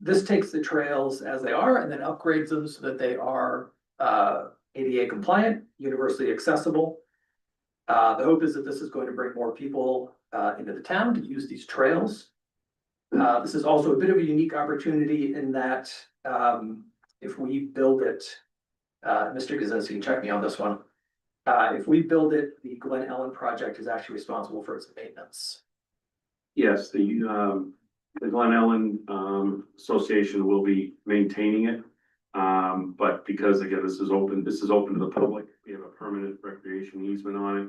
this takes the trails as they are and then upgrades them so that they are ADA compliant, universally accessible. The hope is that this is going to bring more people into the town to use these trails. This is also a bit of a unique opportunity in that if we build it, Mr. Kaczynski, check me on this one. If we build it, the Glen Ellen project is actually responsible for its maintenance. Yes, the Glen Ellen, Association will be maintaining it. But because again, this is open to the public, we have a permanent recreation easement on it.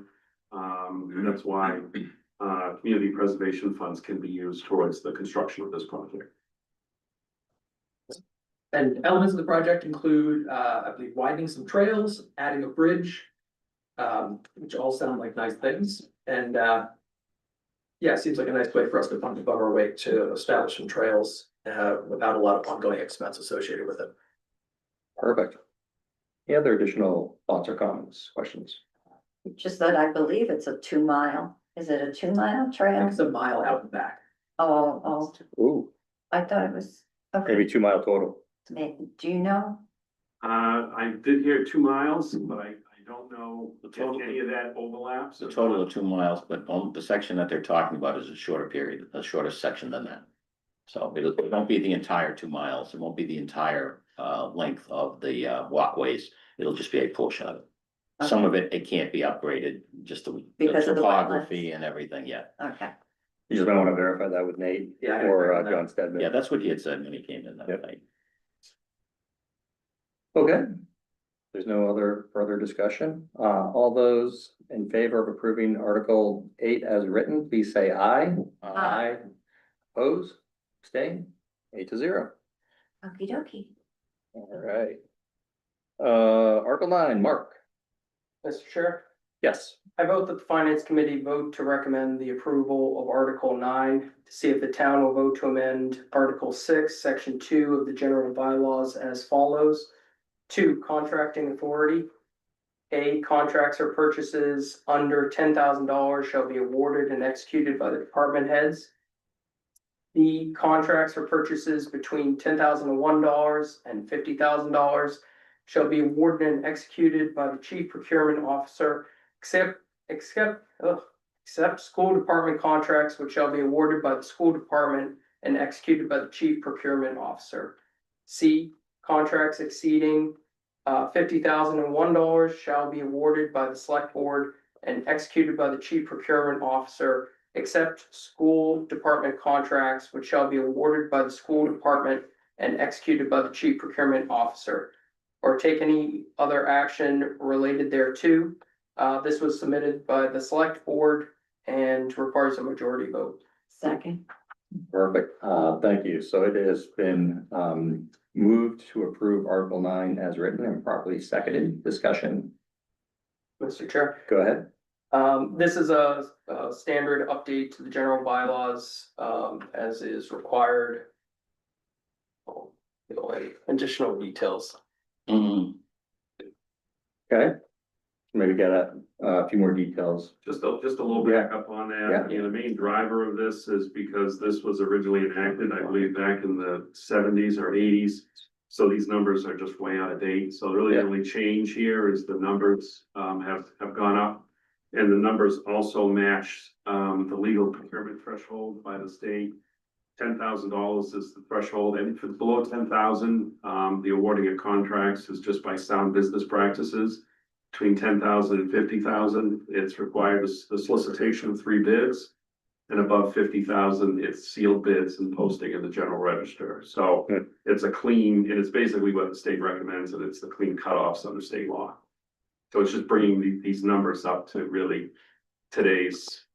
And that's why, community preservation funds can be used towards the construction of this project. And elements of the project include, I believe, widening some trails, adding a bridge, which all sound like nice things. And yeah, it seems like a nice way for us to fund above our weight to establish some trails without a lot of ongoing expense associated with it. Perfect. Any other additional thoughts or comments, questions? Just that I believe it's a 2 mile. Is it a 2 mile I think trail? it's a mile out and back. Oh, Ooh, I thought it was, okay, maybe 2 mile total. do you know? I did hear 2 miles, but I don't know The if total- any of that overlaps. The total of 2 miles, but on the section that they're talking about is a shorter period, a shorter section than that. So it won't be the entire 2 miles. It won't be the entire length of the walkways. It'll just be a portion of it. Some of it can't be upgraded, just the Because of the topography wetlands. and everything, yeah. Okay, You just might want to verify that with Nate Yeah. or John Stedman. Yeah, that's what he had said when he came in that Yep. night. Okay. There's no other further discussion. All those in favor of approving Article 8 as written, please say aye. Aye. Oppose, abstain, 8-0. okey dokey. All right. Article 9, Mark. Mr. Chair, Yes. I vote that the Finance Committee vote to recommend the approval of Article 9 to see if the town will vote to amend Article 6, Section 2 of the general bylaws as follows. 2, contracting authority. A, contracts or purchases under $10,000 shall be awarded and executed by the department heads. B, contracts or purchases between $10,001 and $50,000 shall be awarded and executed by the chief procurement officer, except school department contracts which shall be awarded by the school department and executed by the chief procurement officer. C, contracts exceeding $50,001 shall be awarded by the select board and executed by the chief procurement officer, except school department contracts which shall be awarded by the school department and executed by the chief procurement officer, or take any other action related thereto. This was submitted by the select board and requires a majority vote. Second, Perfect. Thank you. So it has been moved to approve Article 9 as written and properly seconded. Discussion. Mr. Chair, Go ahead. this is a standard update to the general bylaws, as is required. Additional details. Mhm. Okay. Maybe get a few more details. Just a little backup on that. You know, the main driver of this is because this was originally enacted, I believe, back in the 70s or 80s. So these numbers are just way out of date. So really the Yeah. only change here is the numbers have gone up. And the numbers also match the legal procurement threshold by the state. $10,000 is the threshold, and if it's below 10,000, the awarding of contracts is just by sound business practices. Between 10,000 and 50,000, it's required the solicitation of 3 bids. And above 50,000, it's sealed bids and posting in the general register. So Good. it's a clean, and it's basically what the state recommends, and it's the clean cutoffs under state law. So it's just bringing these numbers up to really today's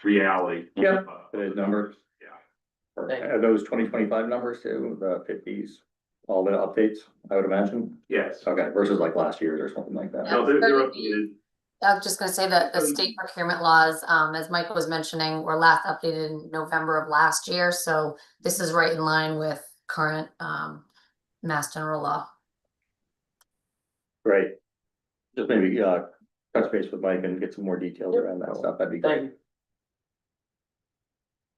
reality. Yeah. Today's numbers. Yeah. Thank you. Are those 2025 numbers too, the 50s, all the updates, I would imagine? Yes. Okay, versus like last year's or something like that. No, they're updated. I was just gonna say that the state procurement laws, as Michael was mentioning, were last updated in November of last year, so this is right in line with current, Mass General Law. Great. Just maybe, touch base with Mike and get some more details around that stuff, that'd be Thank great.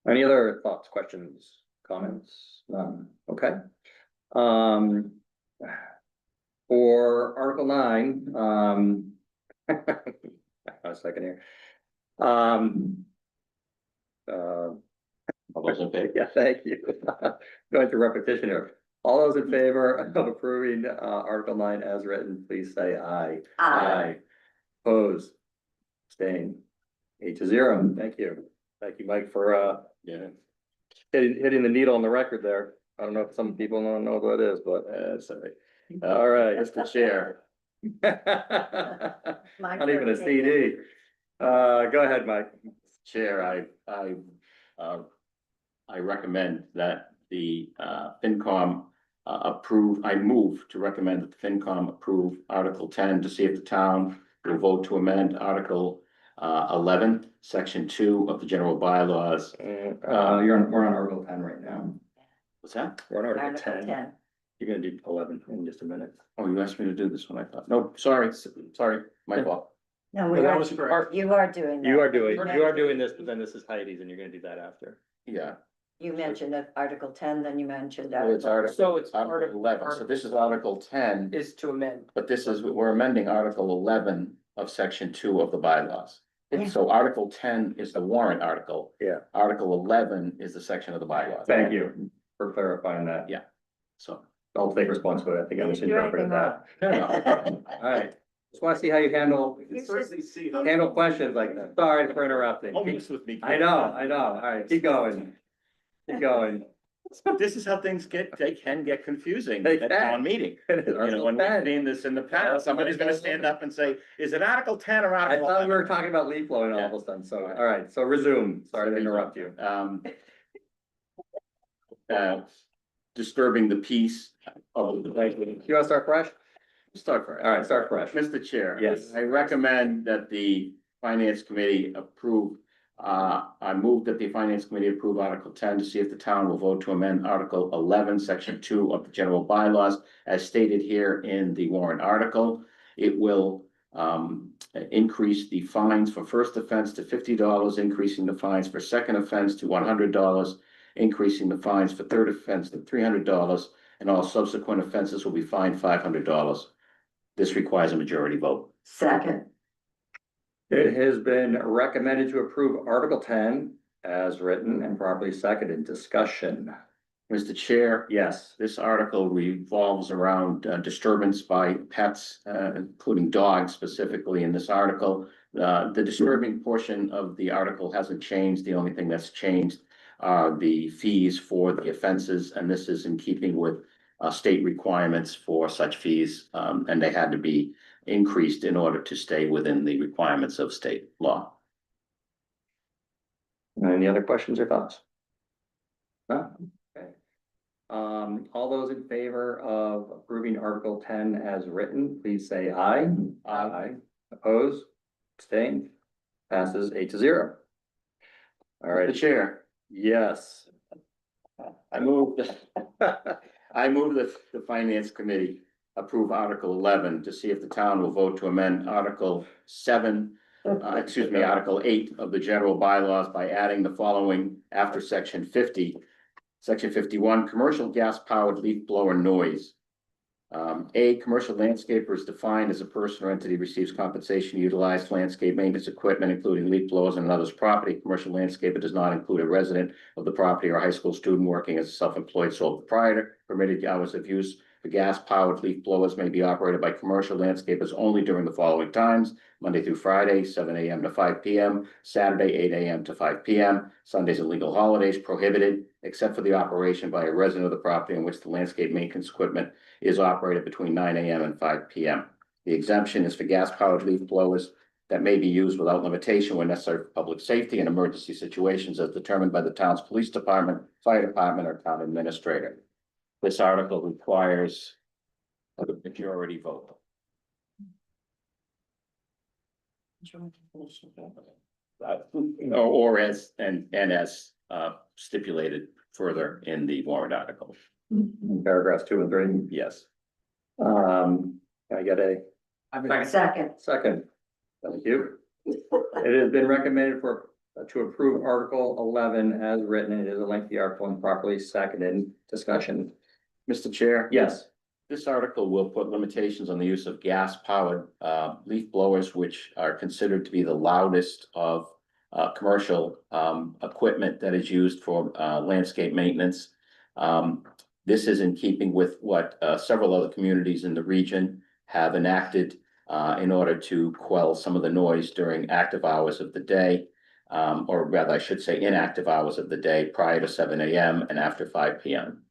you. Any other thoughts, questions, comments? None, okay. Um. For Article 9, a second here. All those in favor? Yeah, thank you. Going through repetition here. All those in favor of approving, Article 9 as written, please say aye. Aye. Opposed, abstain, 8-0. Thank you. Thank you, Mike, for, Yeah. hitting the needle on the record there. I don't know if some people don't know what it is, but, That's all right. all right. Mr. Chair, Not even a CD. Go ahead, Mike. Chair, I recommend that the FinCom approve, I move to recommend that the FinCom approve Article 10 to see if the town will vote to amend Article 11, Section 2 of the general bylaws. We're on Article 10 right now. What's that? We're on Article Article 10. 10. You're gonna do 11 in just a minute. Oh, you asked me to do this one, I thought. No, sorry, my fault. No, Well, that was correct. you are doing that. You are doing this, but then this is Heidi's and you're gonna do that after. Yeah. You mentioned that Article 10, then you mentioned Well, it's Article. So it's part Article of. 11, so this is Article 10, Is to amend. but this is, we're amending Article 11 of Section 2 of the bylaws. Yeah. So Article 10 is the warrant article. Yeah. Article 11 is the section of the bylaws. Thank you for clarifying that. Yeah. So. I'll take responsibility. I think I You didn't do anything misinterpreted that. All right. Just wanna see how you handle questions like that. Sorry for interrupting. with me. I know. All right, keep going. Keep going. This is how things they can get confusing They at can. town meeting. You know, when we've seen this in the past, somebody's gonna stand up and say, is it Article 10 or I Article thought we 11? were talking about leaf blowing all of a sudden, so, all right, so resume. Sorry to interrupt you. Disturbing the peace of the. You wanna start fresh? Start for it. All right, start fresh. Mr. Chair. Yes. I recommend that the Finance Committee approve, I move that the Finance Committee approve Article 10 to see if the town will vote to amend Article 11, Section 2 of the general bylaws as stated here in the warrant article. It will increase the fines for first offense to $50, increasing the fines for second offense to $100, increasing the fines for third offense to $300, and all subsequent offenses will be fined $500. This requires a majority vote. Second. It has been recommended to approve Article 10 as written and properly seconded. Discussion. Mr. Chair, Yes. this article revolves around disturbance by pets, including dogs specifically in this article. The disturbing portion of the article hasn't changed. The only thing that's changed are the fees for the offenses, and this is in keeping with state requirements for such fees, and they had to be increased in order to stay within the requirements of state law. Any other questions or thoughts? No? Okay. All those in favor of approving Article 10 as written, please say aye. Aye. Opposed? Abstained? Passes 8-0. All Mr. right, Chair, yes. I move that the Finance Committee approve Article 11 to see if the town will vote to amend Article 8 of the general bylaws by adding the following after Section 50. Section 51, commercial gas powered leaf blower noise. A commercial landscaper is defined as a person or entity receives compensation to utilize landscape maintenance equipment, including leaf blowers and others' property. Commercial landscaper does not include a resident of the property or a high school student working as a self-employed sole proprietor. Permitted hours of use for gas powered leaf blowers may be operated by commercial landscapers only during the following times: Monday through Friday, 7 a.m. to 5 p.m., Saturday, 8 a.m. to 5 p.m., Sundays and legal holidays prohibited, except for the operation by a resident of the property in which the landscape maintenance equipment is operated between 9 a.m. and 5 p.m. The exemption is for gas-powered leaf blowers that may be used without limitation when necessary for public safety and emergency situations as determined by the town's police department, fire department, or town administrator. This article requires a majority vote. Or as, and as stipulated further in the warrant article. In paragraphs 2 and 3. Yes. Can I get a Second. second? Thank you. It has been recommended to approve Article 11 as written. It is a lengthy article and properly seconded. Discussion. Mr. Chair? Yes. This article will put limitations on the use of gas-powered leaf blowers, which are considered to be the loudest of commercial equipment that is used for landscape maintenance. This is in keeping with what several other communities in the region have enacted in order to quell some of the noise during active hours of the day, or rather, I should say, inactive hours of the day prior to 7 AM and after 5 PM.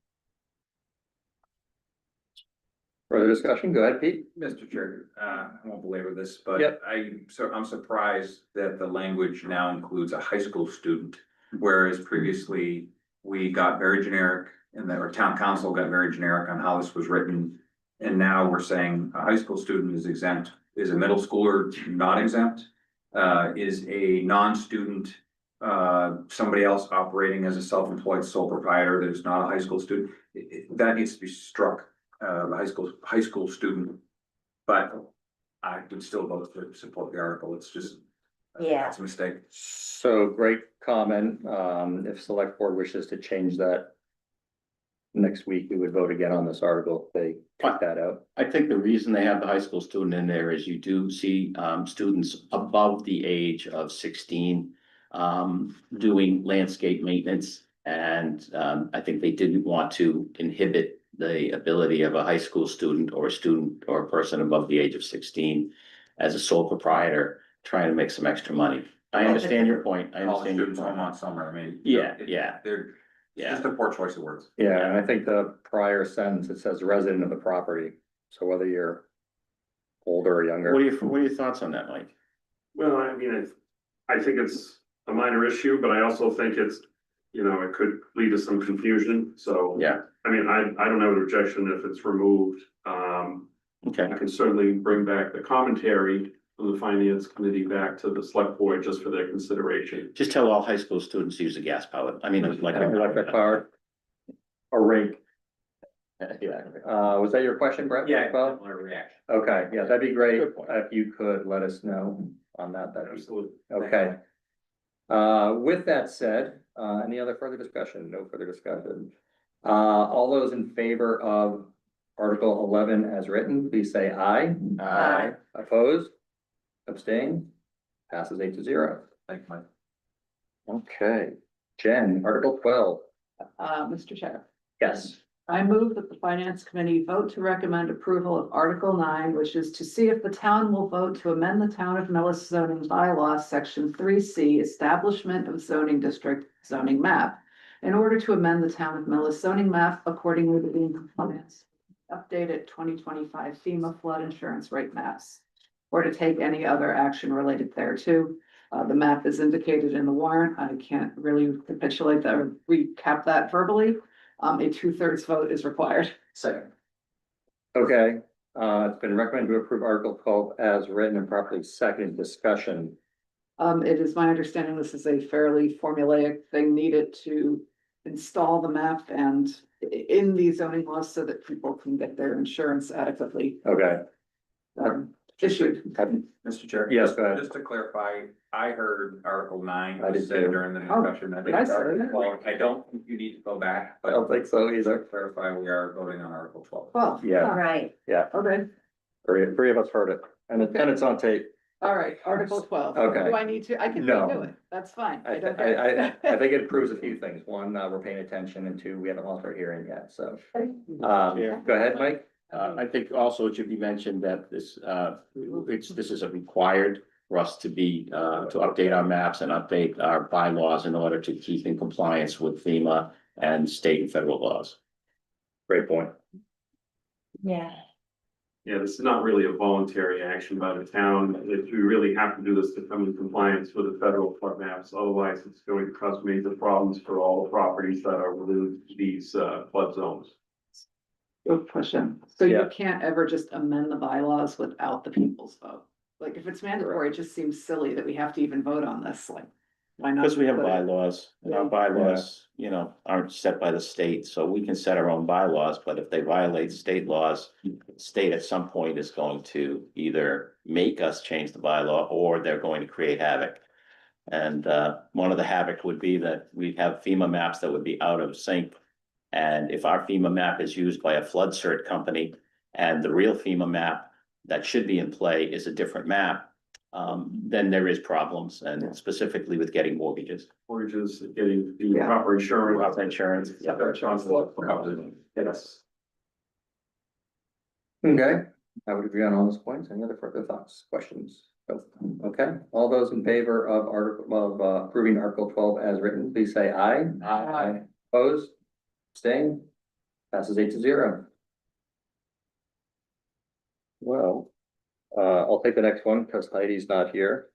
Further discussion? Go ahead, Pete. Mr. Chair, I won't belabor this, but Yep. I'm surprised that the language now includes a high school student. Whereas previously, we got very generic and our town council got very generic on how this was written. And now we're saying a high school student is exempt, is a middle schooler not exempt? Is a non-student, somebody else operating as a self-employed sole proprietor that is not a high school student? That needs to be struck. The high school student, but I would still vote to support the article. It's just. Yeah. It's a mistake. So great comment. If select board wishes to change that next week, we would vote again on this article. If they take that out. I think the reason they have the high school student in there is you do see students above the age of 16 doing landscape maintenance. And I think they didn't want to inhibit the ability of a high school student or a person above the age of 16 as a sole proprietor trying to make some extra money. I understand your point. I College understand your students home point. on summer, I mean. Yeah, it- yeah. They're Yeah, just a poor choice of words. Yeah, and I think the prior sentence, it says resident of the property. So whether you're older or younger. what are your thoughts on that, Mike? Well, I mean, I think it's a minor issue, but I also think it's, it could lead to some confusion, so. Yeah, I mean, I don't have an objection if it's removed. okay, I can certainly bring back the commentary from the finance committee back to the select board just for their consideration. just tell all high school students to use a gas powered, Electric powered. Or rig. Yeah. Was that your question, Brett? Yeah, Well, similar reaction. okay, yeah, that'd be great. Good point. If you could let us know on that, that'd be Absolutely. okay. With that said, any other further discussion? No further discussion. All those in favor of Article 11 as written, please say aye. Aye. Opposed? Abstain? Passes 8-0. Thank you, Mike. Okay, Jen, Article 12. Mr. Chair, Yes. I move that the finance committee vote to recommend approval of Article 9, which is to see if the town will vote to amend the town of Millis zoning bylaws, section 3C, establishment of zoning district zoning map, in order to amend the town of Millis zoning map accordingly to be in compliance. Updated 2025 FEMA flood insurance rate maps, or to take any other action related thereto. The map is indicated in the warrant. I can't really capitulate that or recap that verbally. A 2/3 vote is required. Second. Okay, it's been recommended to approve Article 12 as written and properly seconded. Discussion. It is my understanding this is a fairly formulaic thing needed to install the map and in the zoning laws so that people can get their insurance adequately Okay, issued. Mr. Chair. Yes, go ahead. Just to clarify, I heard Article 9 I did was said too. during the Oh, discussion. I did think I it's say Article that? 12. I don't think you need to go back, I don't but think so just to either. clarify, we are voting on Article 12. Well, Yeah. Right. okay, Three of us heard it, and it's on tape. all right, Article 12. Okay. Do I need to, I can No. redo it, that's fine. I don't care. think it proves a few things. One, we're paying attention, and two, we haven't lost our hearing yet, so. Yeah. Go ahead, Mike. I think also it should be mentioned that this is a required for us to be, to update our maps and update our bylaws in order to keep in compliance with FEMA and state and federal laws. Great point. Yeah. Yeah, this is not really a voluntary action by the town. If we really have to do this to come in compliance with the federal flood maps, otherwise it's going to cause major problems for all the properties that are within these flood zones. Good question. So you Yeah. can't ever just amend the bylaws without the people's vote. Like, if it's mandatory, it just seems silly that we have to even vote on this, like, why not? Because we have put it- bylaws, and our bylaws, you know, aren't set by the state, so we can set our own bylaws, but if they violate state laws. The state at some point is going to either make us change the bylaw, or they're going to create havoc. And one of the havoc would be that we have FEMA maps that would be out of sync. And if our FEMA map is used by a flood cert company, and the real FEMA map that should be in play is a different map. Then there is problems, and specifically with getting mortgages. Mortgages, getting the Yeah. proper insurance. Proper insurance. Yeah, that's responsible. Yes. Okay, I would agree on all those points. Any other further thoughts, questions? Okay, all those in favor of approving Article 12 as written, please say aye. Aye. Opposed? Abstained? Passes 8-0. Well, I'll take the next one because Heidi's not here.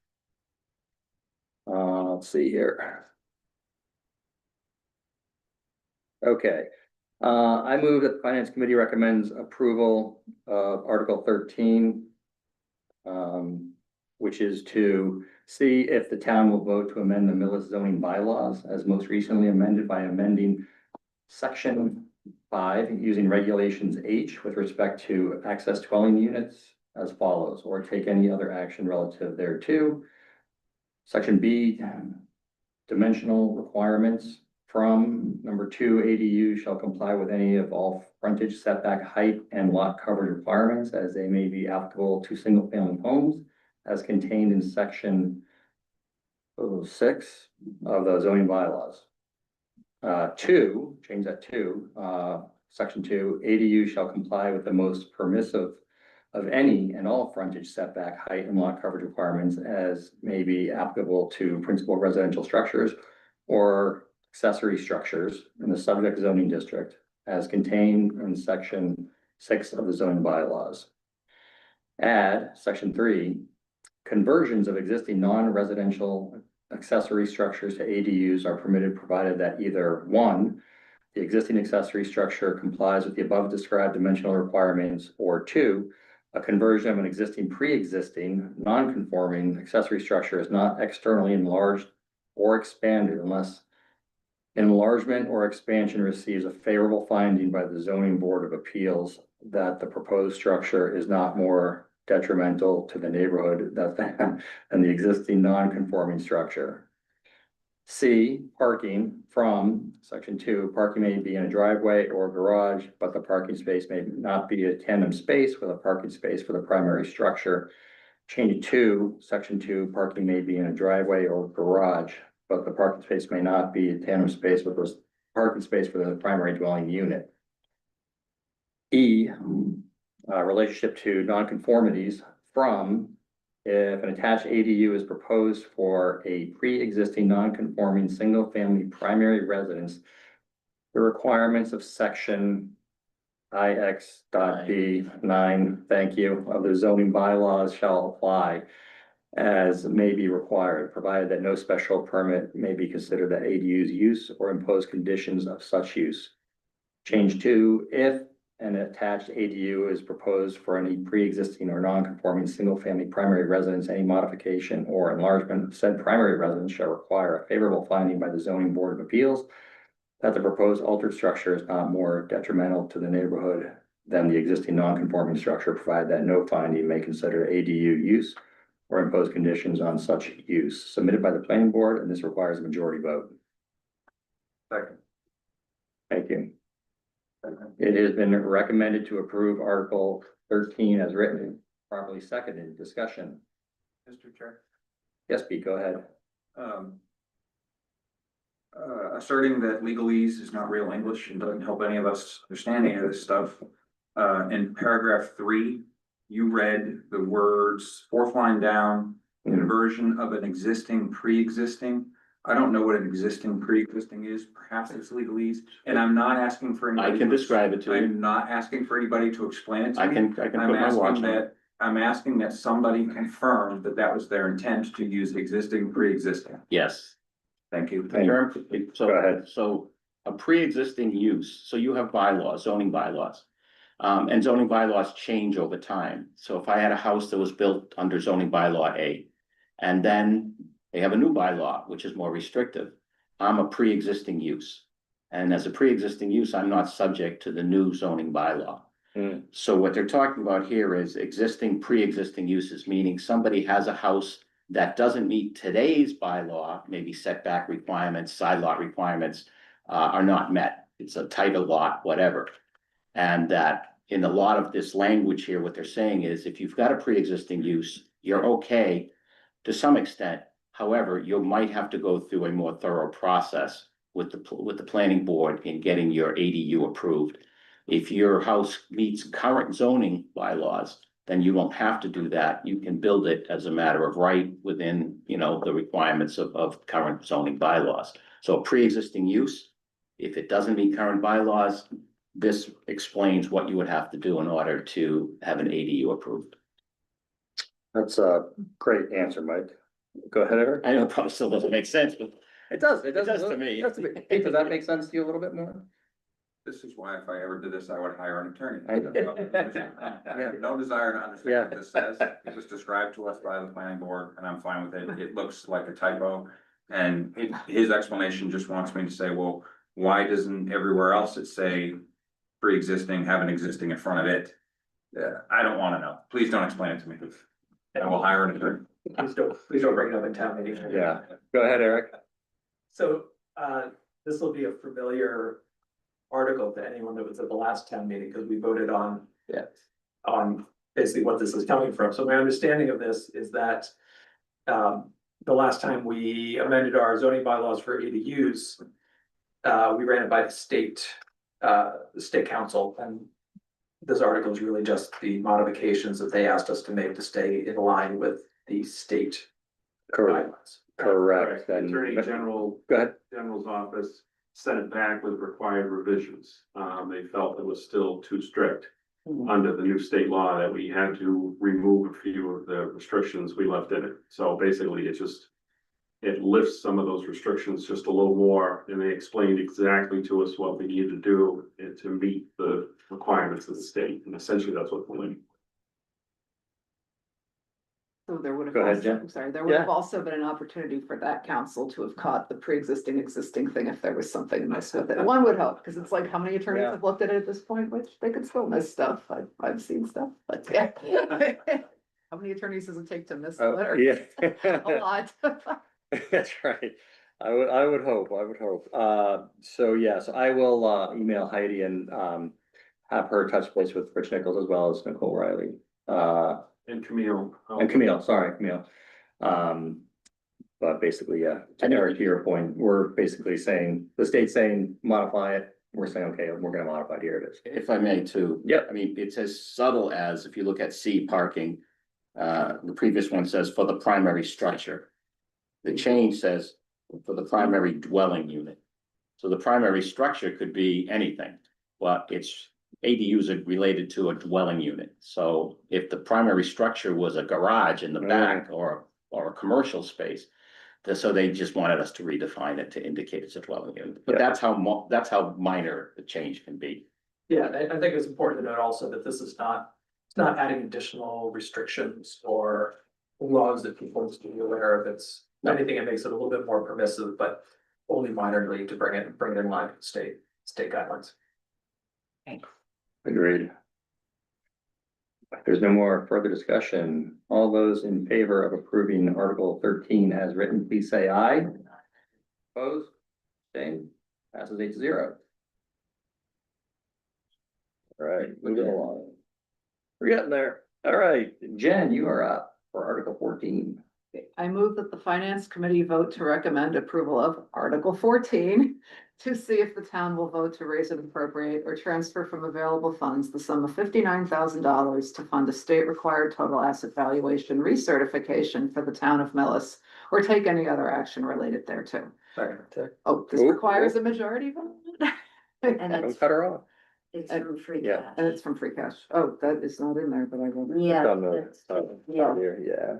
Let's see here. Okay, I move that the Finance Committee recommends approval of Article 13. Which is to see if the town will vote to amend the Millis zoning bylaws as most recently amended by amending Section 5 using regulations H with respect to access dwelling units as follows, or take any other action relative thereto. Section B, dimensional requirements from number 2, ADU shall comply with any of all frontage, setback, height, and lot coverage requirements as they may be applicable to single-family homes as contained in Section 6 of the zoning bylaws. 2, change that to, Section 2, ADU shall comply with the most permissive of any and all frontage, setback, height, and lot coverage requirements as may be applicable to principal residential structures or accessory structures in the subject zoning district as contained in Section 6 of the zoning bylaws. Add Section 3, conversions of existing non-residential accessory structures to ADUs are permitted provided that either 1, the existing accessory structure complies with the above described dimensional requirements, or 2, a conversion of an existing pre-existing non-conforming accessory structure is not externally enlarged or expanded unless enlargement or expansion receives a favorable finding by the zoning board of appeals that the proposed structure is not more detrimental to the neighborhood than the existing non-conforming structure. C, parking from Section 2, parking may be in a driveway or garage, but the parking space may not be a tandem space with a parking space for the primary structure. Change to Section 2, parking may be in a driveway or garage, but the parking space may not be a tandem space with a parking space for the primary dwelling unit. E, relationship to nonconformities from if an attached ADU is proposed for a pre-existing non-conforming single-family primary residence, the requirements of Section IX.B9, thank you, of the zoning bylaws shall apply as may be required, provided that no special permit may be considered that ADU's use or impose conditions of such use. Change to if an attached ADU is proposed for any pre-existing or non-conforming single-family primary residence, any modification or enlargement of said primary residence shall require a favorable finding by the zoning board of appeals that the proposed altered structure is not more detrimental to the neighborhood than the existing non-conforming structure, provided that no finding may consider ADU use or impose conditions on such use submitted by the planning board, and this requires a majority vote. Second. Thank you. It has been recommended to approve Article 13 as written, properly seconded. Discussion. Mr. Chair. Yes, Pete, go ahead. Asserting that legalese is not real English and doesn't help any of us understand any of this stuff. In paragraph 3, you read the words, 4th line down, conversion of an existing pre-existing. I don't know what an existing pre-existing is. Perhaps it's legalese, and I'm not asking for anybody. I can describe it to you. I'm not asking for anybody to explain it to I me. can put I'm my watch asking on it. that, I'm asking that somebody confirm that that was their intent to use existing, pre-existing. Yes. Thank you. Thank you. Go ahead. So a pre-existing use, so you have bylaws, zoning bylaws. And zoning bylaws change over time. So if I had a house that was built under zoning bylaw A, and then they have a new bylaw, which is more restrictive, I'm a pre-existing use. And as a pre-existing use, I'm not subject to the new zoning bylaw. Hmm. So what they're talking about here is existing, pre-existing uses, meaning somebody has a house that doesn't meet today's bylaw, maybe setback requirements, side lot requirements, are not met. It's a tighter lot, whatever. And that in a lot of this language here, what they're saying is if you've got a pre-existing use, you're okay to some extent. However, you might have to go through a more thorough process with the planning board in getting your ADU approved. If your house meets current zoning bylaws, then you don't have to do that. You can build it as a matter of right within, the requirements of current zoning bylaws. So pre-existing use, if it doesn't meet current bylaws, this explains what you would have to do in order to have an ADU approved. That's a great answer, Mike. Go ahead, Eric. I know it probably still doesn't make sense, but It does does to me. It does to me. Hey, does that make sense to you a little bit more? This is why if I ever did this, I would hire an attorney. I I have no desire to understand what this says. It was described to us by the planning board and I'm fine with it. It looks like a typo. And his explanation just wants me to say, well, why doesn't everywhere else it say pre-existing, have an existing in front of it? I don't wanna know. Please don't explain it to me. I will hire an attorney. Please don't bring it up in town meeting. Yeah, go ahead, Eric. So, this will be a familiar article to anyone that was at the last town meeting, because we voted on. Yeah. On basically what this is coming from. So my understanding of this is that, the last time we amended our zoning bylaws for ADUs, we ran it by the state council, and this article is really just the modifications that they asked us to make to stay in line with the state Correct, guidelines. correct. The And Attorney General's go ahead. office sent it back with required revisions. They felt it was still too strict under the new state law that we had to remove a few of the restrictions we left in it. So basically, it lifts some of those restrictions just a little more, and they explained exactly to us what we needed to do to meet the requirements of the state, and essentially that's what we're doing. So there would have, Go ahead, also, Jen. I'm sorry, there would have also been an opportunity for that council to have caught the pre-existing thing if there was something missed with it. One would hope, because it's like, how many attorneys Yeah. have looked at it at this point, which they could still miss stuff. I've seen stuff, but yeah. How many attorneys does it take to miss a Oh, letter? yeah. A lot. That's right. I would hope. So I will email Heidi and have her touch base with Rich Nichols as well as Nicole Riley. And Camille. And Camille, sorry, Camille. But basically, yeah, to Eric, to your point, we're basically saying, the state's saying modify it. We're saying, okay, we're gonna modify it, here it is. If I may too. Yep. I mean, it's as subtle as if you look at C parking, the previous one says for the primary structure. The change says for the primary dwelling unit. So the primary structure could be anything, but it's ADUs are related to a dwelling unit. So if the primary structure was a garage in the back or a commercial space, so they just wanted us to redefine it to indicate it's a dwelling unit. But Yeah. that's how minor the change can be. Yeah, I think it's important to note also that this is it's not adding additional restrictions or laws that people need to be aware of. It's anything, it makes it a little bit more permissive, but only minorly to bring it in line with state guidelines. Agreed. If there's no more further discussion, all those in favor of approving Article 13 as written, please say aye. Opposed? Abstained? Passes 8-0. All right, moving along. We're getting there. All right, Jen, you are up for Article 14. I move that the finance committee vote to recommend approval of Article 14 to see if the town will vote to raise and appropriate or transfer from available funds the sum of $59,000 to fund a state required total asset valuation recertification for the town of Millis or take any other action related thereto. Oh, this Oop, requires a majority vote? And Don't it's, cut her off. it's from free Yeah. cash. And it's from free cash. Oh, that is not in there, but I will. Yeah, Done the- that's- Yeah, yeah,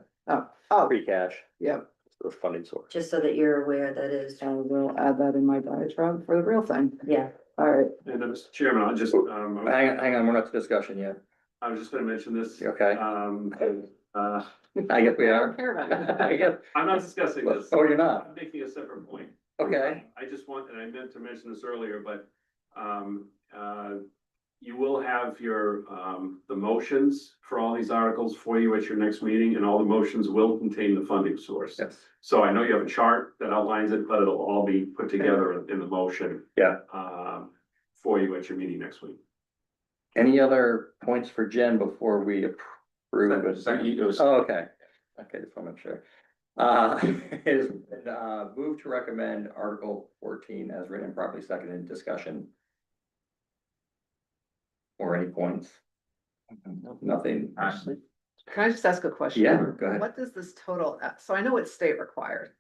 Oh, free cash, yep. the funding source. just so that you're aware that is, I will add that in my diatribe for the real thing. yeah. All right, And Mr. Chairman, I'll just, Hang on, we're not to discussion yet. I was just gonna mention this. Okay. Uh, I guess we I are. don't care about it. I guess, I'm not discussing this. oh, you're not? I'm making a separate point. Okay. I just want, and I meant to mention this earlier, but, you will have your, the motions for all these articles for you at your next meeting, and all the motions will contain the funding source. Yes. So I know you have a chart that outlines it, but it'll all be put together in the motion. Yeah. For you at your meeting next week. Any other points for Jen before we approve it? It was- Oh, okay. Okay, just want to make sure. Is, move to recommend Article 14 as written and properly seconded in discussion. Or any points? Nothing. Can I just ask a question? Yeah, go ahead. What does this total, so I know it's state required.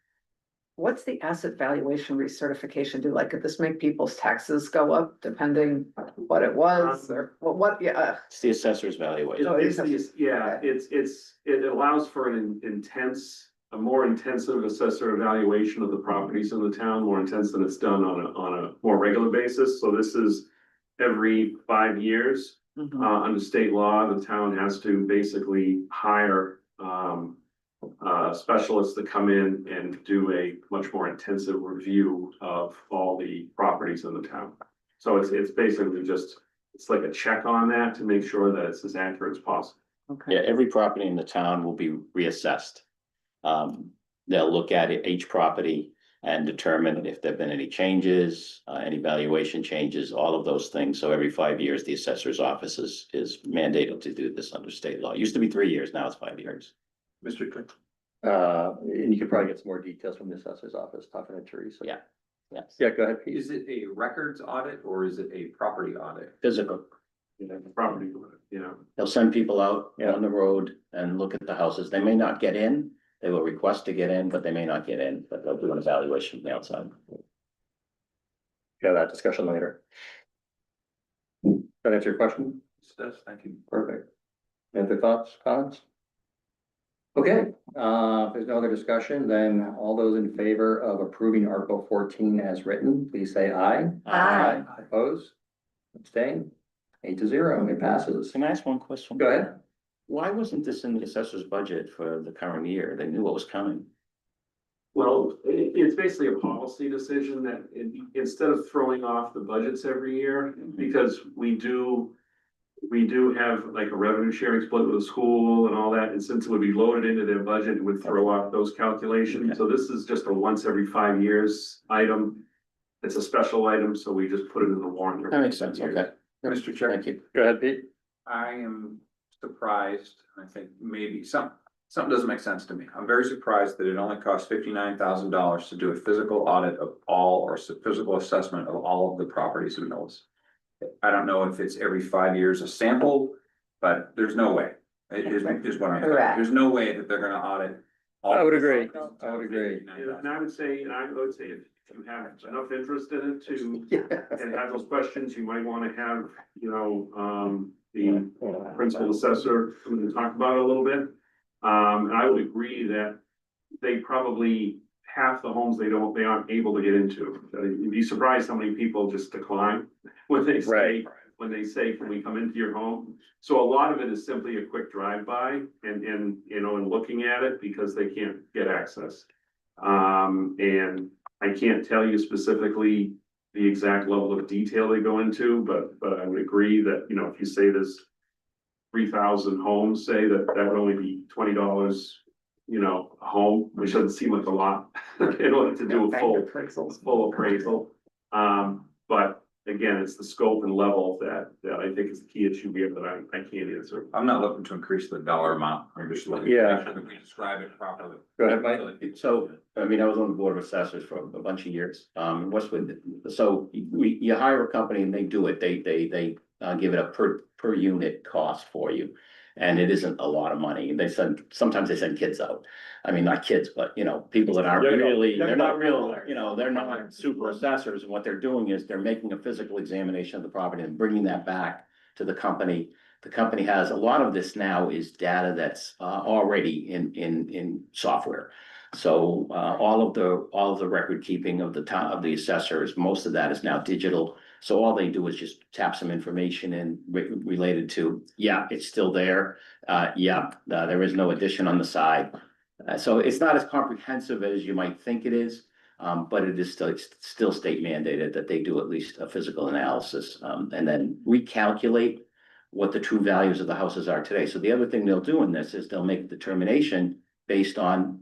What's the asset valuation recertification do? Like, could this make people's taxes go up depending what it was or what, yeah? It's the assessor's valuation. Oh, it is. It allows for a more intensive assessor evaluation of the properties in the town, more intense than it's done on a more regular basis. So this is every 5 years. Mhm. Under state law, the town has to basically hire, specialists to come in and do a much more intensive review of all the properties in the town. So it's basically just, it's like a check on that to make sure that it's as accurate as possible. Okay. Yeah, every property in the town will be reassessed. They'll look at it, each property, and determine if there've been any changes, any valuation changes, all of those things. So every 5 years, the assessor's office is mandated to do this under state law. It used to be 3 years, now it's 5 years. Mr. Cook. And you could probably get some more details from the assessor's office, talking to Teresa. Yeah. Yes, Yeah, go ahead, Pete. Is it a records audit or is it a property audit? physical. Property, They'll send people out Yeah. on the road and look at the houses. They may not get in. They will request to get in, but they may not get in, but they'll do an evaluation from the outside. Yeah, that discussion later. That answer your question? Thank you. Perfect. Any other thoughts, comments? Okay, if there's no other discussion, then all those in favor of approving Article 14 as written, please say aye. Aye. Oppose? Abstain? 8-0, it passes. Can I ask one question? Go ahead. Why wasn't this in the assessor's budget for the current year? They knew what was coming. Well, it's basically a policy decision that instead of throwing off the budgets every year, because we do have like a revenue sharing split with the school and all that, and since it would be loaded into their budget, it would throw off those calculations. So this is just a once every 5 years item. It's a special item, so we just put it in the warrant. That makes sense, okay. Mr. Chair, Thank you. Go ahead, Pete. I am surprised, I think maybe something doesn't make sense to me. I'm very surprised that it only costs $59,000 to do a physical audit of all, or physical assessment of all of the properties in Millis. I don't know if it's every 5 years a sample, but there's no way. It is what I'm, Correct. there's no way that they're gonna audit. all I would of the agree. properties in I would town. agree. And I would say if you have enough interest in it to, Yeah. and have those questions, you might wanna have, the principal assessor come in and talk about it a little bit. And I would agree that they probably, half the homes they aren't able to get into. You'd be surprised how many people just decline when they say, Right. can we come into your home? So a lot of it is simply a quick drive-by and looking at it because they can't get access. And I can't tell you specifically the exact level of detail they go into, but I would agree that, if you say there's 3,000 homes, say that would only be $20, a home, which doesn't seem like a lot in order to do a full appraisal. But again, it's the scope and level that I think is the key issue here that I can't answer. I'm not looking to increase the dollar amount, I'm just looking. to Yeah. make sure that we describe it properly. Go ahead, Mike. So, I mean, I was on the board of assessors for a bunch of years, in Westwood. So you hire a company and they do it. They give it a per unit cost for you. And it isn't a lot of money. Sometimes they send kids out. I mean, not kids, but people that aren't really, they're not real, they're not super assessors. And what they're doing is they're making a physical examination of the property and bringing that back to the company. The company has a lot of this now is data that's already in software. So all of the record keeping of the town, of the assessors, most of that is now digital. So all they do is just tap some information in related to, yeah, it's still there. There is no addition on the side. So it's not as comprehensive as you might think it is. But it is still state mandated that they do at least a physical analysis, and then recalculate what the true values of the houses are today. So the other thing they'll do in this is they'll make a determination based on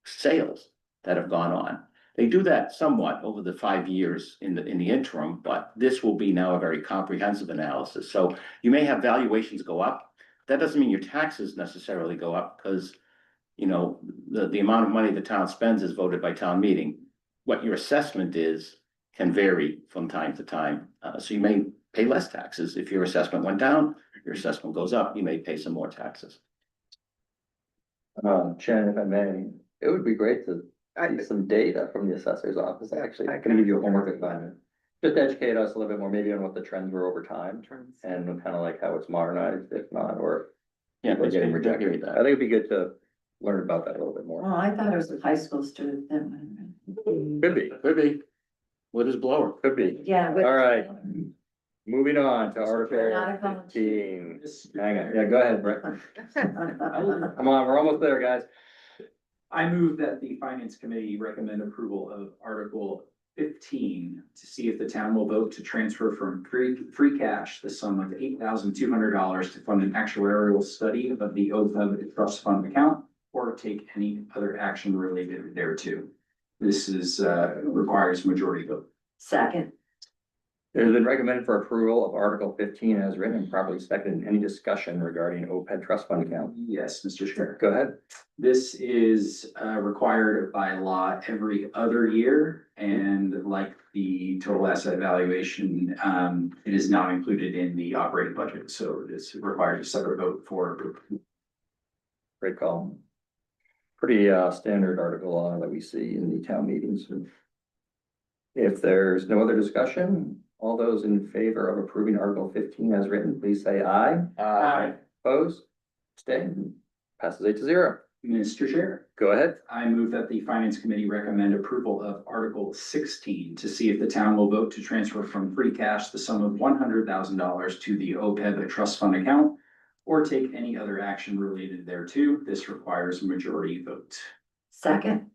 sales that have gone on. They do that somewhat over the 5 years in the interim, but this will be now a very comprehensive analysis. So you may have valuations go up. That doesn't mean your taxes necessarily go up, because you know, the amount of money the town spends is voted by town meeting. What your assessment is can vary from time to time. So you may pay less taxes. If your assessment went down, your assessment goes up, you may pay some more taxes. Shannon, if I may, it would be great to see some data from the assessor's office, actually. I can give you a homework assignment. Just educate us a little bit more, maybe on what the trends were over time and kind of like how it's modernized, if not, or Yeah, we're getting let's agree rejected. with I that. think it'd be good to learn about that a little bit more. Oh, I thought it was a high school student. Could be, Could be. What is blower? could be. Yeah. All right. Moving on to Article Article 15. Hang on, yeah, go ahead, Brett. Come on, we're almost there, guys. I move that the finance committee recommend approval of Article 15 to see if the town will vote to transfer from free cash the sum of $8,200 to fund an actuarial study of the OPEB trust fund account or take any other action related thereto. This is requires majority vote. Second, It has been recommended for approval of Article 15 as written and properly seconded. Any discussion regarding OPEB trust fund account? Yes, Mr. Chair. Go ahead. This is required by law every other year, and like the total asset valuation, it is not included in the operating budget, so it is required a separate vote for. Great call. Pretty standard article that we see in the town meetings. If there's no other discussion, all those in favor of approving Article 15 as written, please say aye. Aye. Opposed? Abstained? Passes 8-0. Mr. Chair, Go ahead. I move that the Finance Committee recommend approval of Article 16 to see if the town will vote to transfer from free cash the sum of $100,000 to the OPEB trust fund account or take any other action related thereto. This requires a majority vote. second,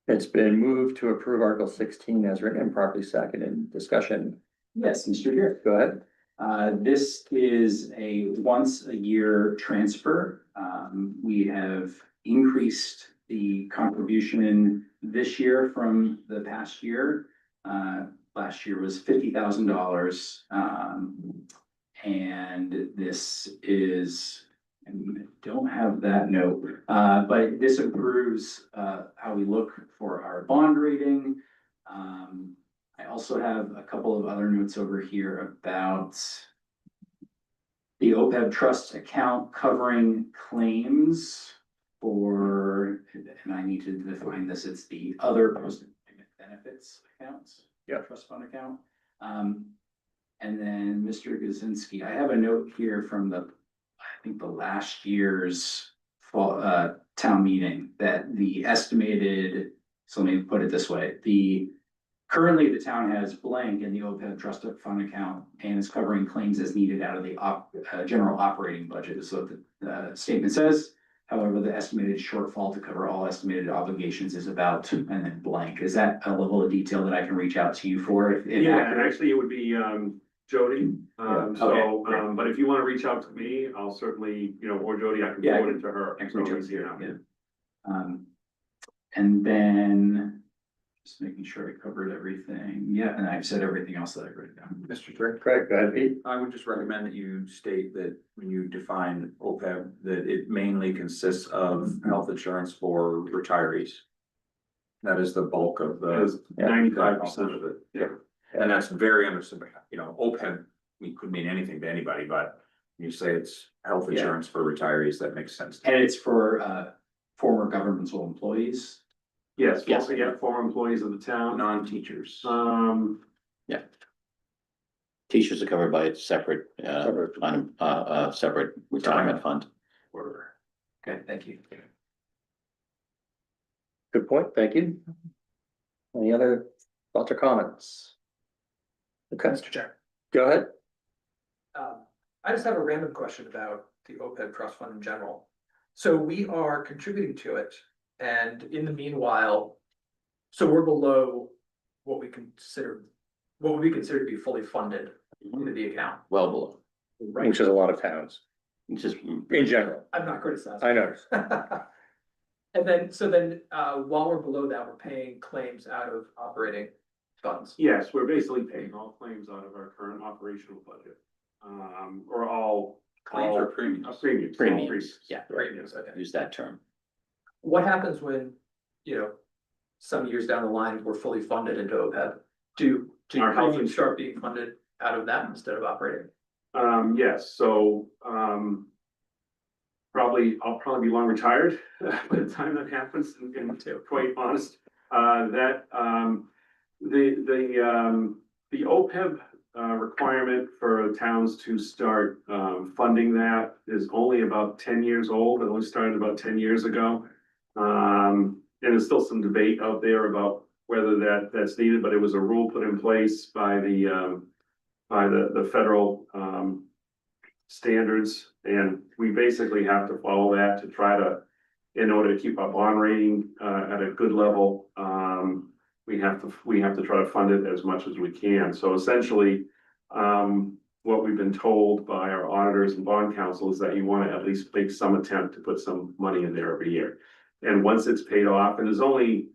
It's been moved to approve Article 16 as written and properly seconded. Discussion. Yes, Mr. Chair. Go ahead. This is a once a year transfer. We have increased the contribution this year from the past year. Last year was $50,000. And this is, and I don't have that note, but this improves how we look for our bond rating. I also have a couple of other notes over here about the OPEB trust account covering claims for, and I need to define this, it's the other post-employment benefits accounts. Yeah. Trust fund account. And then Mr. Gazinski, I have a note here from I think the last year's fall, town meeting that the estimated, so let me put it this way, currently the town has blank in the OPEB trust fund account and is covering claims as needed out of the general operating budget is what the statement says. However, the estimated shortfall to cover all estimated obligations is about, and then blank. Is that a level of detail that I can reach out to you for? If Yeah, accurate? actually, it would be Jody. Okay, great. But if you want to reach out to me, I'll certainly, or Jody, I can Yeah, forward it to her. I can So reach out easy to you, enough. yeah. And then just making sure I covered everything. Yeah, and I've said everything else that I wrote down. Mr. Chair, Craig, go ahead, Pete. I would just recommend that you state that when you define OPEB, that it mainly consists of health insurance for retirees. That is the bulk of the. 95% of it. Yeah, and that's very understandable, OPEB, could mean anything to anybody, but when you say it's health Yeah. insurance for retirees, that makes sense. And it's for former governmental employees. Yes, Yes. former employees of the town. Non-teachers. Teachers are covered by a separate, Separate. separate retirement fund. Okay, thank you. Good point, thank you. Any other thoughts or comments? Okay, Mr. Chair. go ahead. I just have a random question about the OPEB trust fund in general. So we are contributing to it, and in the meanwhile, so we're below what we consider, what would be considered to be fully funded into the account. Well below, Which is a lot of towns, just, in general, I'm not criticizing. I know. And then, so then, while we're below that, we're paying claims out of operating funds. Yes, we're basically paying all claims out of our current operational budget. Or all. Claims or all- premiums? Premiums. Premiums, yeah, Premiums, okay. use that term. What happens when, some years down the line, we're fully funded into OPEB? Do Our health premiums start being funded out of that instead of operating? Yes, so, I'll probably be long retired by the time that happens, and to be quite honest. The OPEB requirement for towns to start funding that is only about 10 years old. It only started about 10 years ago. And there's still some debate out there about whether that's needed, but it was a rule put in place by the federal standards, and we basically have to follow that to try to, in order to keep our bond rating at a good level. We have to try to fund it as much as we can. So essentially, what we've been told by our auditors and bond counsel is that you want to at least make some attempt to put some money in there every year. And once it's paid off, and there's only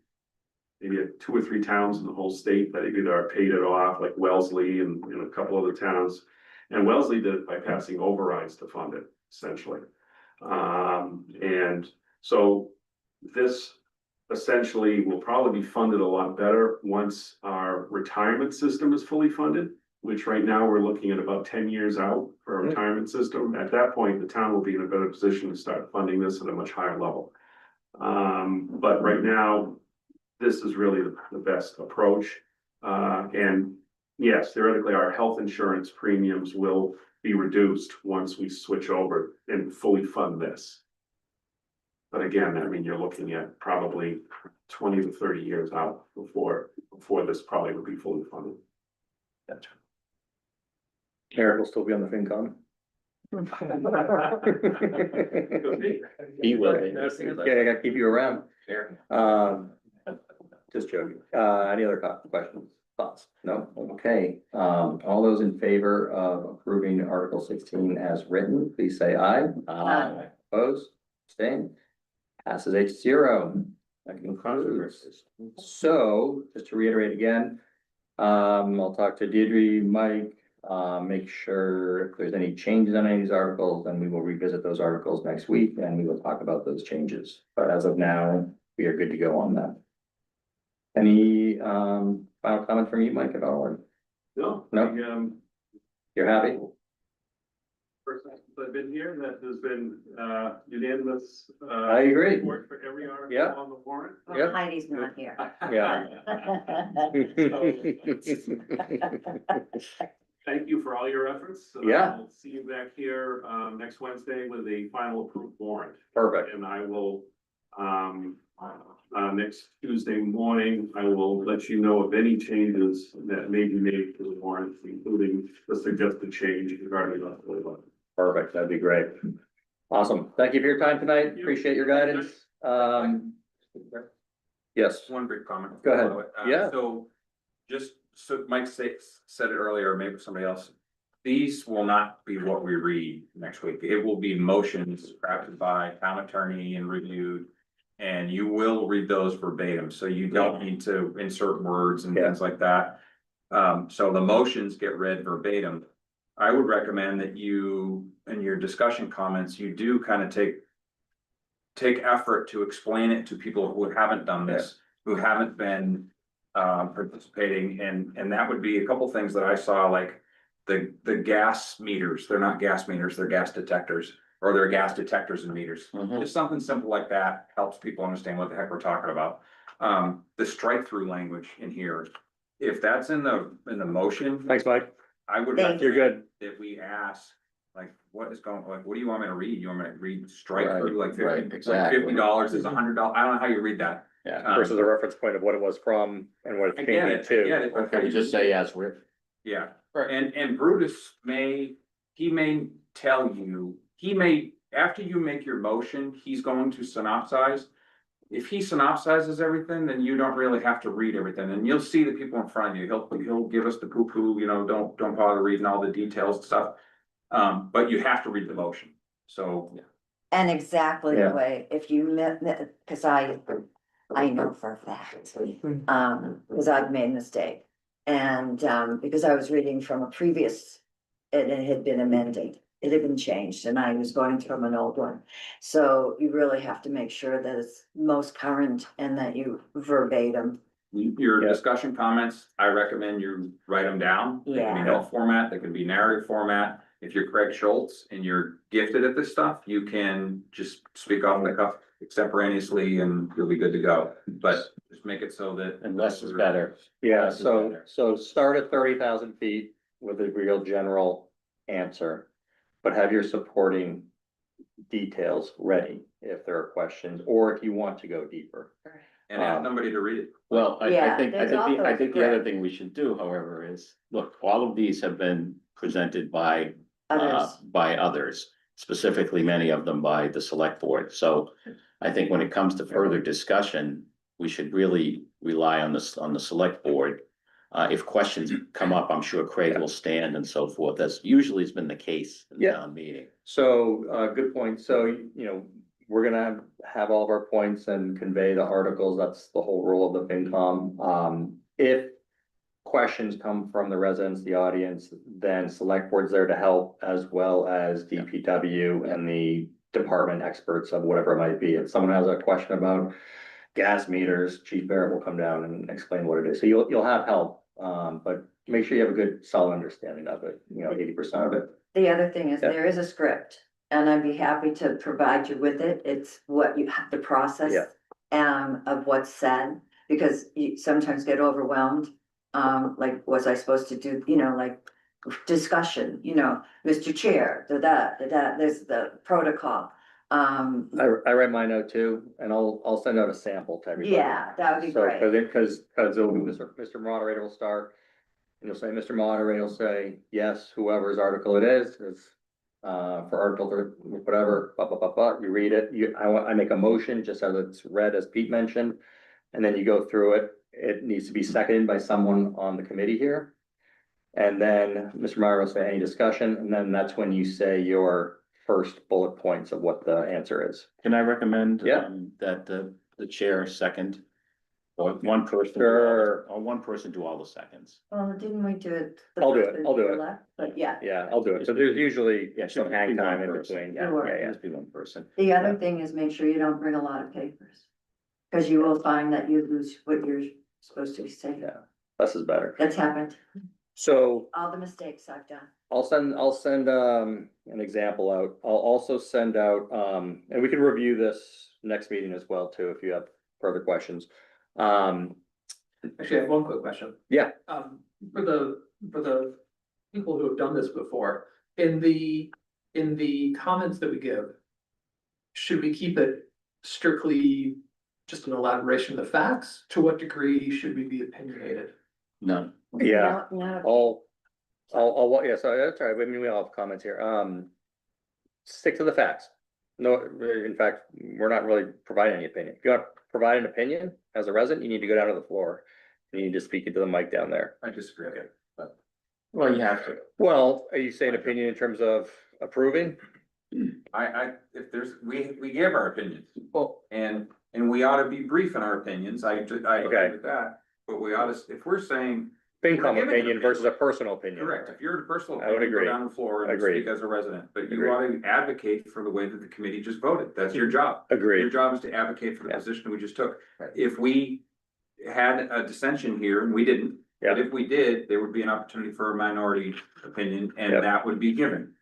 maybe 2 or 3 towns in the whole state that either are paid it off, like Wellesley and a couple other towns. And Wellesley did it by passing overrides to fund it, essentially. And so this essentially will probably be funded a lot better once our retirement system is fully funded, which right now we're looking at about 10 years out for our retirement system. At that point, the town will be in a better position to start funding this at a much higher level. But right now, this is really the best approach. And yes, theoretically, our health insurance premiums will be reduced once we switch over and fully fund this. But again, I mean, you're looking at probably 20 to 30 years out before this probably would be fully funded. Eric will still be on the FinCom. He will be. Okay, I gotta keep you around. Just joking. Any other questions, thoughts? No? Okay. All those in favor of approving Article 16 as written, please say aye. Aye. Opposed, abstained, passes 8-0. That concludes. So, just to reiterate again, I'll talk to Deirdre, Mike, make sure if there's any changes on any of these articles, then we will revisit those articles next week and we will talk about those changes. But as of now, we are good to go on that. Any final comment from you, Mike, at all? Or No. No? You're happy? First time since I've been here, that has been unanimous. I agree. Support for every article Yeah. on the warrant. Well, Yep. Heidi's not here. Yeah. Thank you for all your efforts. Yeah. I'll see you back here next Wednesday with a final approved warrant. Perfect. And I will next Tuesday morning, I will let you know of any changes that may be made to the warrant, including the suggested change regarding the. Perfect, that'd be great. Awesome. Thank you for your time tonight. you. Appreciate your guidance. Yes, One brief comment. Go ahead. Yeah. So, Mike said it earlier, maybe somebody else. These will not be what we read next week. It will be motions crafted by town attorney and reviewed. And you will read those verbatim, so you don't need to insert words and things like that. So the motions get read verbatim. I would recommend that you, in your discussion comments, you do kind of take effort to explain it to people who haven't done this, who haven't been participating, and that would be a couple things that I saw, like the gas meters. They're not gas meters, they're gas detectors, or they're gas detectors and meters. Just something simple like that helps people understand what the heck we're talking about. The strike through language in here, if that's in the motion, thanks, Mike. I would. Thank You're good. That we ask, like, what is going, like, what do you want me to read? You want me to read strike Right, through, like right, exactly. $50 is $100? I don't know how you read that. Yeah, versus a reference point of what it was from and what it's I get changing it, I get to. it. Or can we just say as we're, Yeah, and Brutus he may tell you, after you make your motion, he's going to synopsize. If he synopsizes everything, then you don't really have to read everything, and you'll see the people in front of you, he'll give us the poo-poo, don't bother reading all the details and stuff. But you have to read the motion, so. And exactly Yeah. the way, if you cause I know for a fact, cause I've made a mistake. And, because I was reading from a previous, it had been amended, it had been changed, and I was going from an old one. So you really have to make sure that it's most current and that you verbatim. Your Yeah. discussion comments, I recommend you write them down. They can be Yeah. health format, they can be narrative format. If you're Craig Schultz and you're gifted at this stuff, you can just speak off the cuff extemporaneously and you'll be good to go. But just make it so that. and less is better. Yeah, Less is so, better. so start at 30,000 feet with a real general answer. But have your supporting details ready if there are questions, or if you want to go deeper. And have somebody to read it. Well, I Yeah, think, there's also I think the other script. thing we should do, however, is, look, all of these have been presented by Others, by others, specifically many of them by the select board. So I think when it comes to further discussion, we should really rely on the select board. If questions come up, I'm sure Craig will stand and so forth. That's usually has been the case in the Yeah. town meeting. So, good point. So, we're gonna have all of our points and convey the articles. That's the whole role of the FinCom. If questions come from the residents, the audience, then select board's there to help, as well as DPW and the department experts of whatever it might be. If someone has a question about gas meters, Chief Barrett will come down and explain what it is. So you'll have help, but make sure you have a good solid understanding of it, 80% of it. the other thing is Yeah. there is a script and I'd be happy to provide you with it. It's what you have to process. Yeah. Of what's said, because you sometimes get overwhelmed. Like, was I supposed to do, like discussion, Mr. Chair, there's the protocol. I read my note too, and I'll send out a sample to everybody. Yeah, that would be So, great. cause it'll be Mr. Moderator will start. And you'll say, Mr. Moderator will say, yes, whoever's article it is for article, whatever, you read it, I make a motion, just as it's read, as Pete mentioned. And then you go through it, it needs to be seconded by someone on the committee here. And then Mr. Meyer will say any discussion, and then that's when you say your first bullet points of what the answer is. Can I recommend? Yeah. That the chair second? Or one person, Sure. or one person do all the seconds? Well, didn't we do it? the I'll do first it, and I'll do the it. left? But yeah, Yeah, I'll do it. So there's usually Yeah, some should hang be one time in person. between. Yeah, Sure. yeah, just be one person. the other thing is make sure you don't bring a lot of papers. Cause you will find that you lose what you're supposed to be saying. Yeah. Less is better. That's happened, So all the mistakes I've done. I'll send an example out. I'll also send out, and we can review this next meeting as well too, if you have further questions. Actually, I have one quick question. Yeah. For the people who have done this before, in the comments that we give, should we keep it strictly just an elaboration of the facts? To what degree should we be opinionated? None. Yeah. No, Yeah, so that's all right. I mean, we all have comments here. Stick to the facts. No, in fact, we're not really providing any opinion. If you want to provide an opinion as a resident, you need to go down to the floor. You need to speak into the mic down there. I disagree. Well, you have to. Well, are you saying opinion in terms of approving? If we give our opinions. Well, And we ought to be brief in our opinions, I agree Okay. with that, but we ought to, if we're saying. FinCom We're giving opinion an versus a personal opinion. Correct, if you're a personal I would opinion, go agree. down the floor and Agreed. speak as a resident, but you Agreed. ought to advocate for the way that the committee just voted, that's your job. Your Agreed. job is to advocate for the Yeah. position we just took. Right. If we had a dissension here, and we didn't, but Yeah. if we did, there would be an opportunity for a minority opinion, and Yep. that would be given.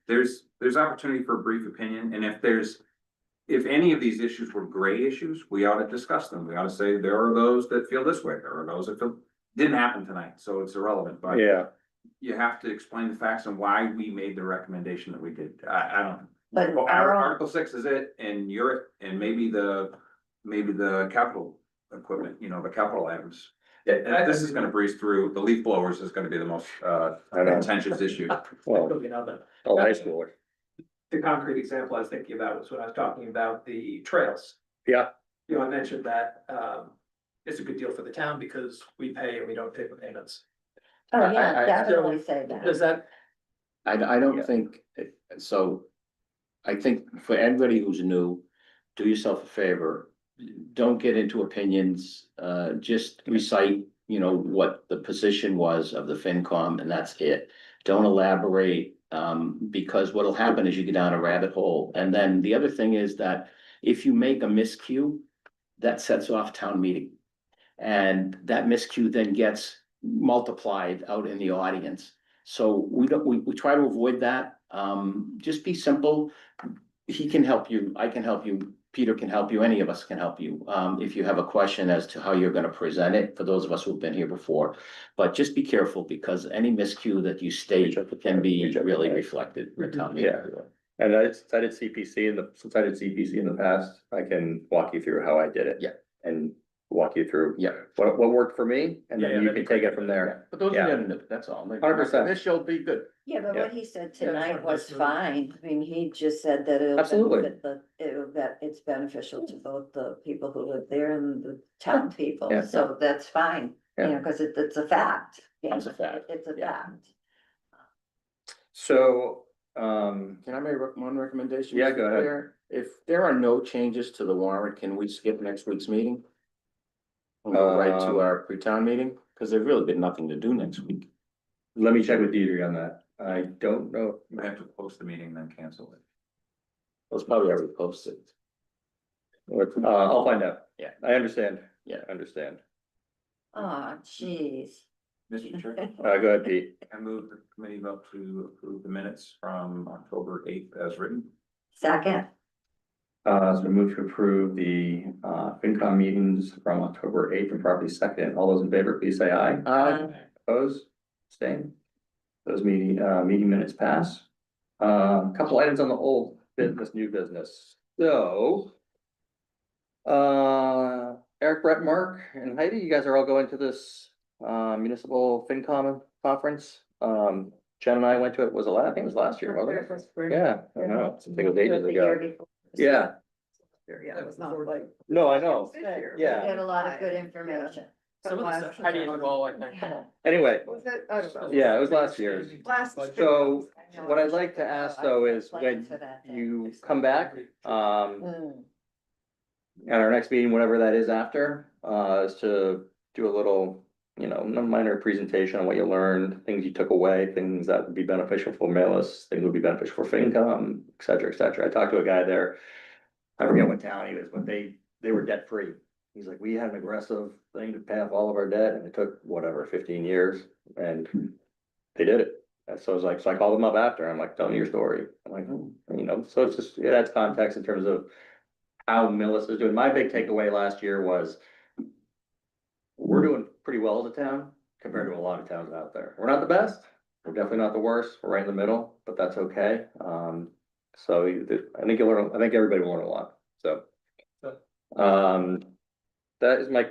There's opportunity for a brief opinion, and if any of these issues were gray issues, we ought to discuss them. We ought to say, there are those that feel this way, there are those that feel, didn't happen tonight, so it's irrelevant, but Yeah, you have to explain the facts and why we made the recommendation that we did. I don't. But Well, our own- Article 6 is it, and you're it, and maybe the maybe the capital equipment, you know, the capital items. Yeah, This is gonna breeze through, the leaf blowers is gonna be the most, I know. contentious issue. Well, Could be another. all high schoolers. The concrete example I was thinking about was when I was talking about the trails. Yeah. You know, I mentioned that, it's a good deal for the town because we pay and we don't pay for payments. Oh, yeah, I- definitely say that. Does that, I don't Yeah. think, so. I think for everybody who's new, do yourself a favor, don't get into opinions, just recite, you know, what the position was of the FinCom and that's it. Don't elaborate, because what'll happen is you get down a rabbit hole. And then the other thing is that if you make a miscue, that sets off town meeting. And that miscue then gets multiplied out in the audience. So we don't, we try to avoid that. Just be simple. He can help you, I can help you, Peter can help you, any of us can help you. If you have a question as to how you're gonna present it, for those of us who've been here before. But just be careful because any miscue that you state can be really reflected in town meeting. Yeah. And since I did CPC in the past, I can walk you through how I did it. Yeah. And walk you through. Yeah. What worked for me, and Yeah, then you that'd can be take it from there. But those Yeah. are the, that's all. 100%. This show'll be good. Yeah, but Yeah. what he said Yeah, tonight that's was what- fine. I mean, he just said that it'll Absolutely. benefit it's beneficial to both the people who live there and the town people. Yeah. So that's fine, you Yeah. know, because it's a fact. Yeah, It's a fact. It's a Yeah. fact. So, Can I make one recommendation? Yeah, Mr. go ahead. Chair? If there are no changes to the warrant, can we skip next week's meeting? And go right to our pre-town meeting, because there's really been nothing to do next week. let me check with Deidre on that. I don't know. You have to post the meeting, then cancel it. It's probably already posted. I'll find out. Yeah. I understand. Yeah. I understand. Oh, jeez. Mr. Chair, Go ahead, Pete. I move the committee vote to approve the minutes from October 8th as written. Second, So we move to approve the, FinCom meetings from October 8th and properly second. All those in favor, please say aye. Opposed, abstain. Those meeting minutes pass. Couple items on the old business, new business. So. Eric, Brett, Mark and Heidi, you guys are all going to this municipal FinCom conference. Jen and I went to it, was it last, I think it was last year, wasn't it? Yeah, I know, I think it was ages the year ago. before. Yeah, Yeah, it was not like. no, I know. This year. We Yeah. had a lot of good information. some of the sessions are well, I think. Anyway, Was it? I don't know. yeah, it was last year's. Last. So what I'd like to ask though is when you come back, Mm. at our next meeting, whatever that is after, is to do a little, you know, minor presentation on what you learned, things you took away, things that would be beneficial for Millis, things would be beneficial for FinCom, et cetera, et cetera. I talked to a guy there. I forget what town he was, but they were debt free. He's like, we had an aggressive thing to pay off all of our debt and it took whatever, 15 years and they did it. And so I was like, so I called them up after, I'm like, tell me your story. I'm like, you know, so it's just, yeah, that's context in terms of how Millis is doing. My big takeaway last year was we're doing pretty well as a town compared to a lot of towns out there. We're not the best. We're definitely not the worst. We're right in the middle, but that's okay. So I think you'll learn, I think everybody will learn a lot. So, that is my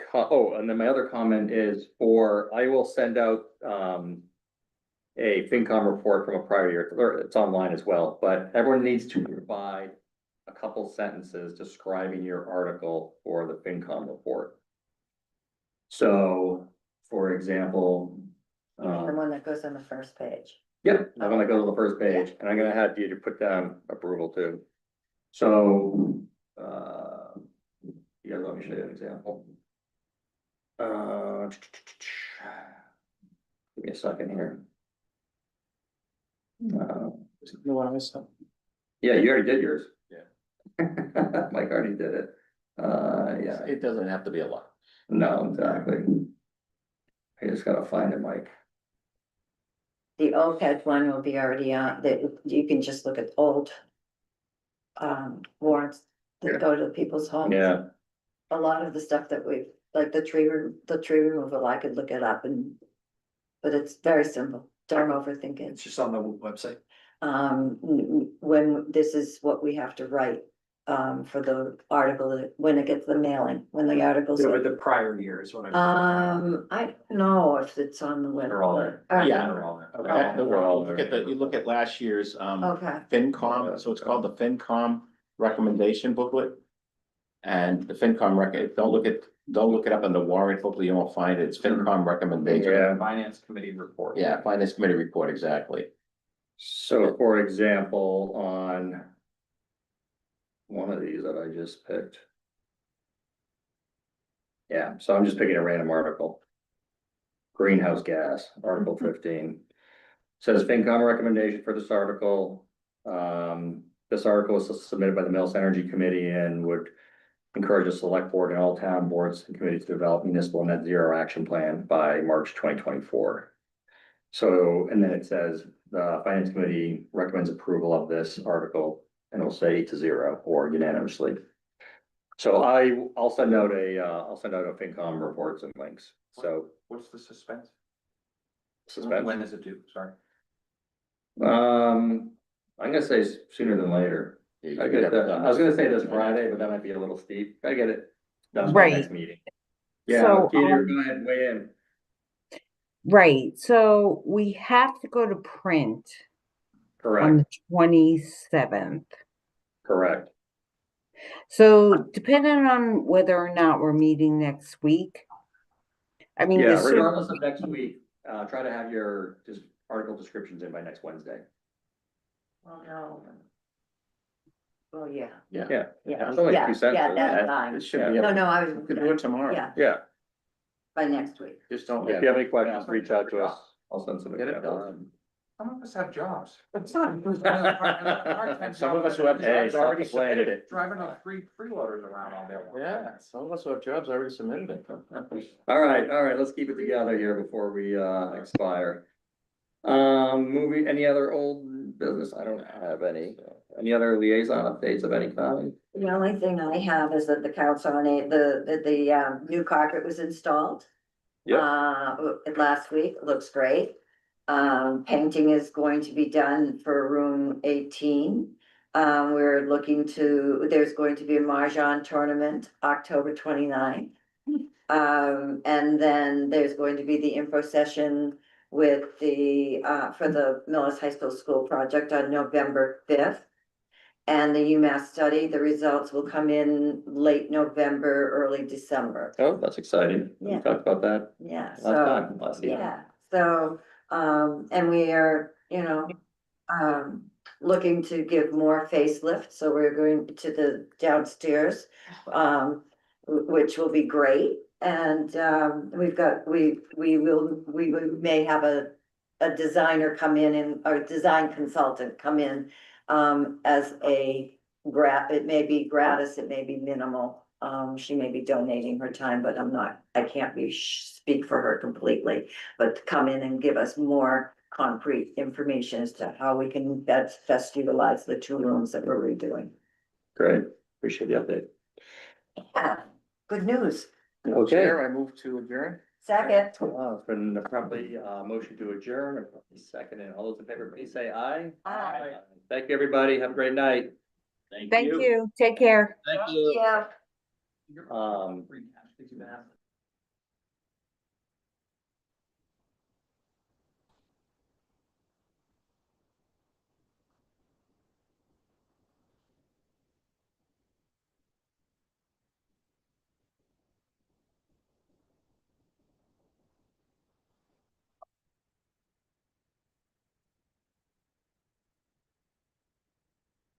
and then my other comment is I will send out, a FinCom report from a prior year, or it's online as well, but everyone needs to provide a couple sentences describing your article for the FinCom report. So, for example, You mean the one that goes on the first page? yep, I'm gonna go to the first page, and I'm gonna have you to put down approval too. So, you guys let me show you an example. Give me a second here. The one I saw. Yeah, you already did yours. Yeah. Mike already did it. Yeah, It doesn't have to be a lot. no, exactly. I just gotta find it, Mike. The OPEB one will be already on, that you can just look at old warrants Yeah. that go to people's homes. Yeah, A lot of the stuff that we've, like the tree removal, I could look it up but it's very simple. Don't overthink it. It's just on the website. When this is what we have to write for the article, when it gets the mailing, when the articles. So with the prior year is what I'm. I don't know if it's on the web. They're all there. Yeah. Okay. You look at last year's, Okay, FinCom, so it's called the FinCom recommendation booklet. And the FinCom don't look it up on the warrant, hopefully you won't find it, it's FinCom recommendation. Yeah. Finance committee report. Yeah, Finance Committee report, exactly. So for example, on one of these that I just picked. Yeah, so I'm just picking a random article. Greenhouse gas, Article 15. Says FinCom recommendation for this article. This article was submitted by the Mills Energy Committee and would encourage the select board and all town boards and committees to develop municipal net zero action plan by March 2024. So, and then it says the finance committee recommends approval of this article and it'll say 8-0 or unanimously. So I'll send out a FinCom reports and links. So What's the suspense? suspense. When does it do, sorry? I'm gonna say sooner than later. I get that. I was gonna say this Friday, but that might be a little steep. I get it done by Right. next meeting. Yeah, So, Peter, go ahead, weigh in. Right, so we have to go to print on Correct, the 27th. correct. So depending on whether or not we're meeting next week. I mean, Yeah, the regardless of next week, try to have your just article descriptions in by next Wednesday. well, no. Well, yeah, Yeah. Yeah, yeah, It's only a yeah, few cents, yeah, isn't that's it? fine. It should be, No, no, I you was, could do it tomorrow. yeah, Yeah, by next week. Just don't. if you have any questions, reach out to us. I'll send some. Get it examples. done. Some of us have jobs. Some of us who have Hey, jobs already stop submitted it. Driving a freeloaders around all day long. Yeah, some of us who have jobs already submitted it. All right, let's keep it together here before we expire. Any other old business? I don't have any. Any other liaison updates of any kind? The only thing I have is that the council on the new carpet was installed. Yep. Last week, it looks great. Painting is going to be done for room 18. We're looking to, there's going to be a Mahjong tournament, October 29th. And then there's going to be the info session with the, for the Millis High School project on November 5th. And the UMass study, the results will come in late November, early December. Oh, that's exciting. We Yeah. talked about that Yeah, last so, evening. yeah, so, and we are, looking to give more facelift, so we're going to the downstairs, which will be great. And, we may have a designer come in or design consultant come in, as a it may be gratis, it may be minimal. She may be donating her time, but I can't speak for her completely, but to come in and give us more concrete information as to how we can best utilize the 2 rooms that we're redoing. Great, appreciate the update. Yeah, good news. Okay. Chair, I move to adjourn. Second. It's been probably motion to adjourn, and probably second, and all those in favor, please say aye. Aye. Thank you, everybody. Have a great night. Thank you, take care. Yeah. Um, Free cash, did you ask?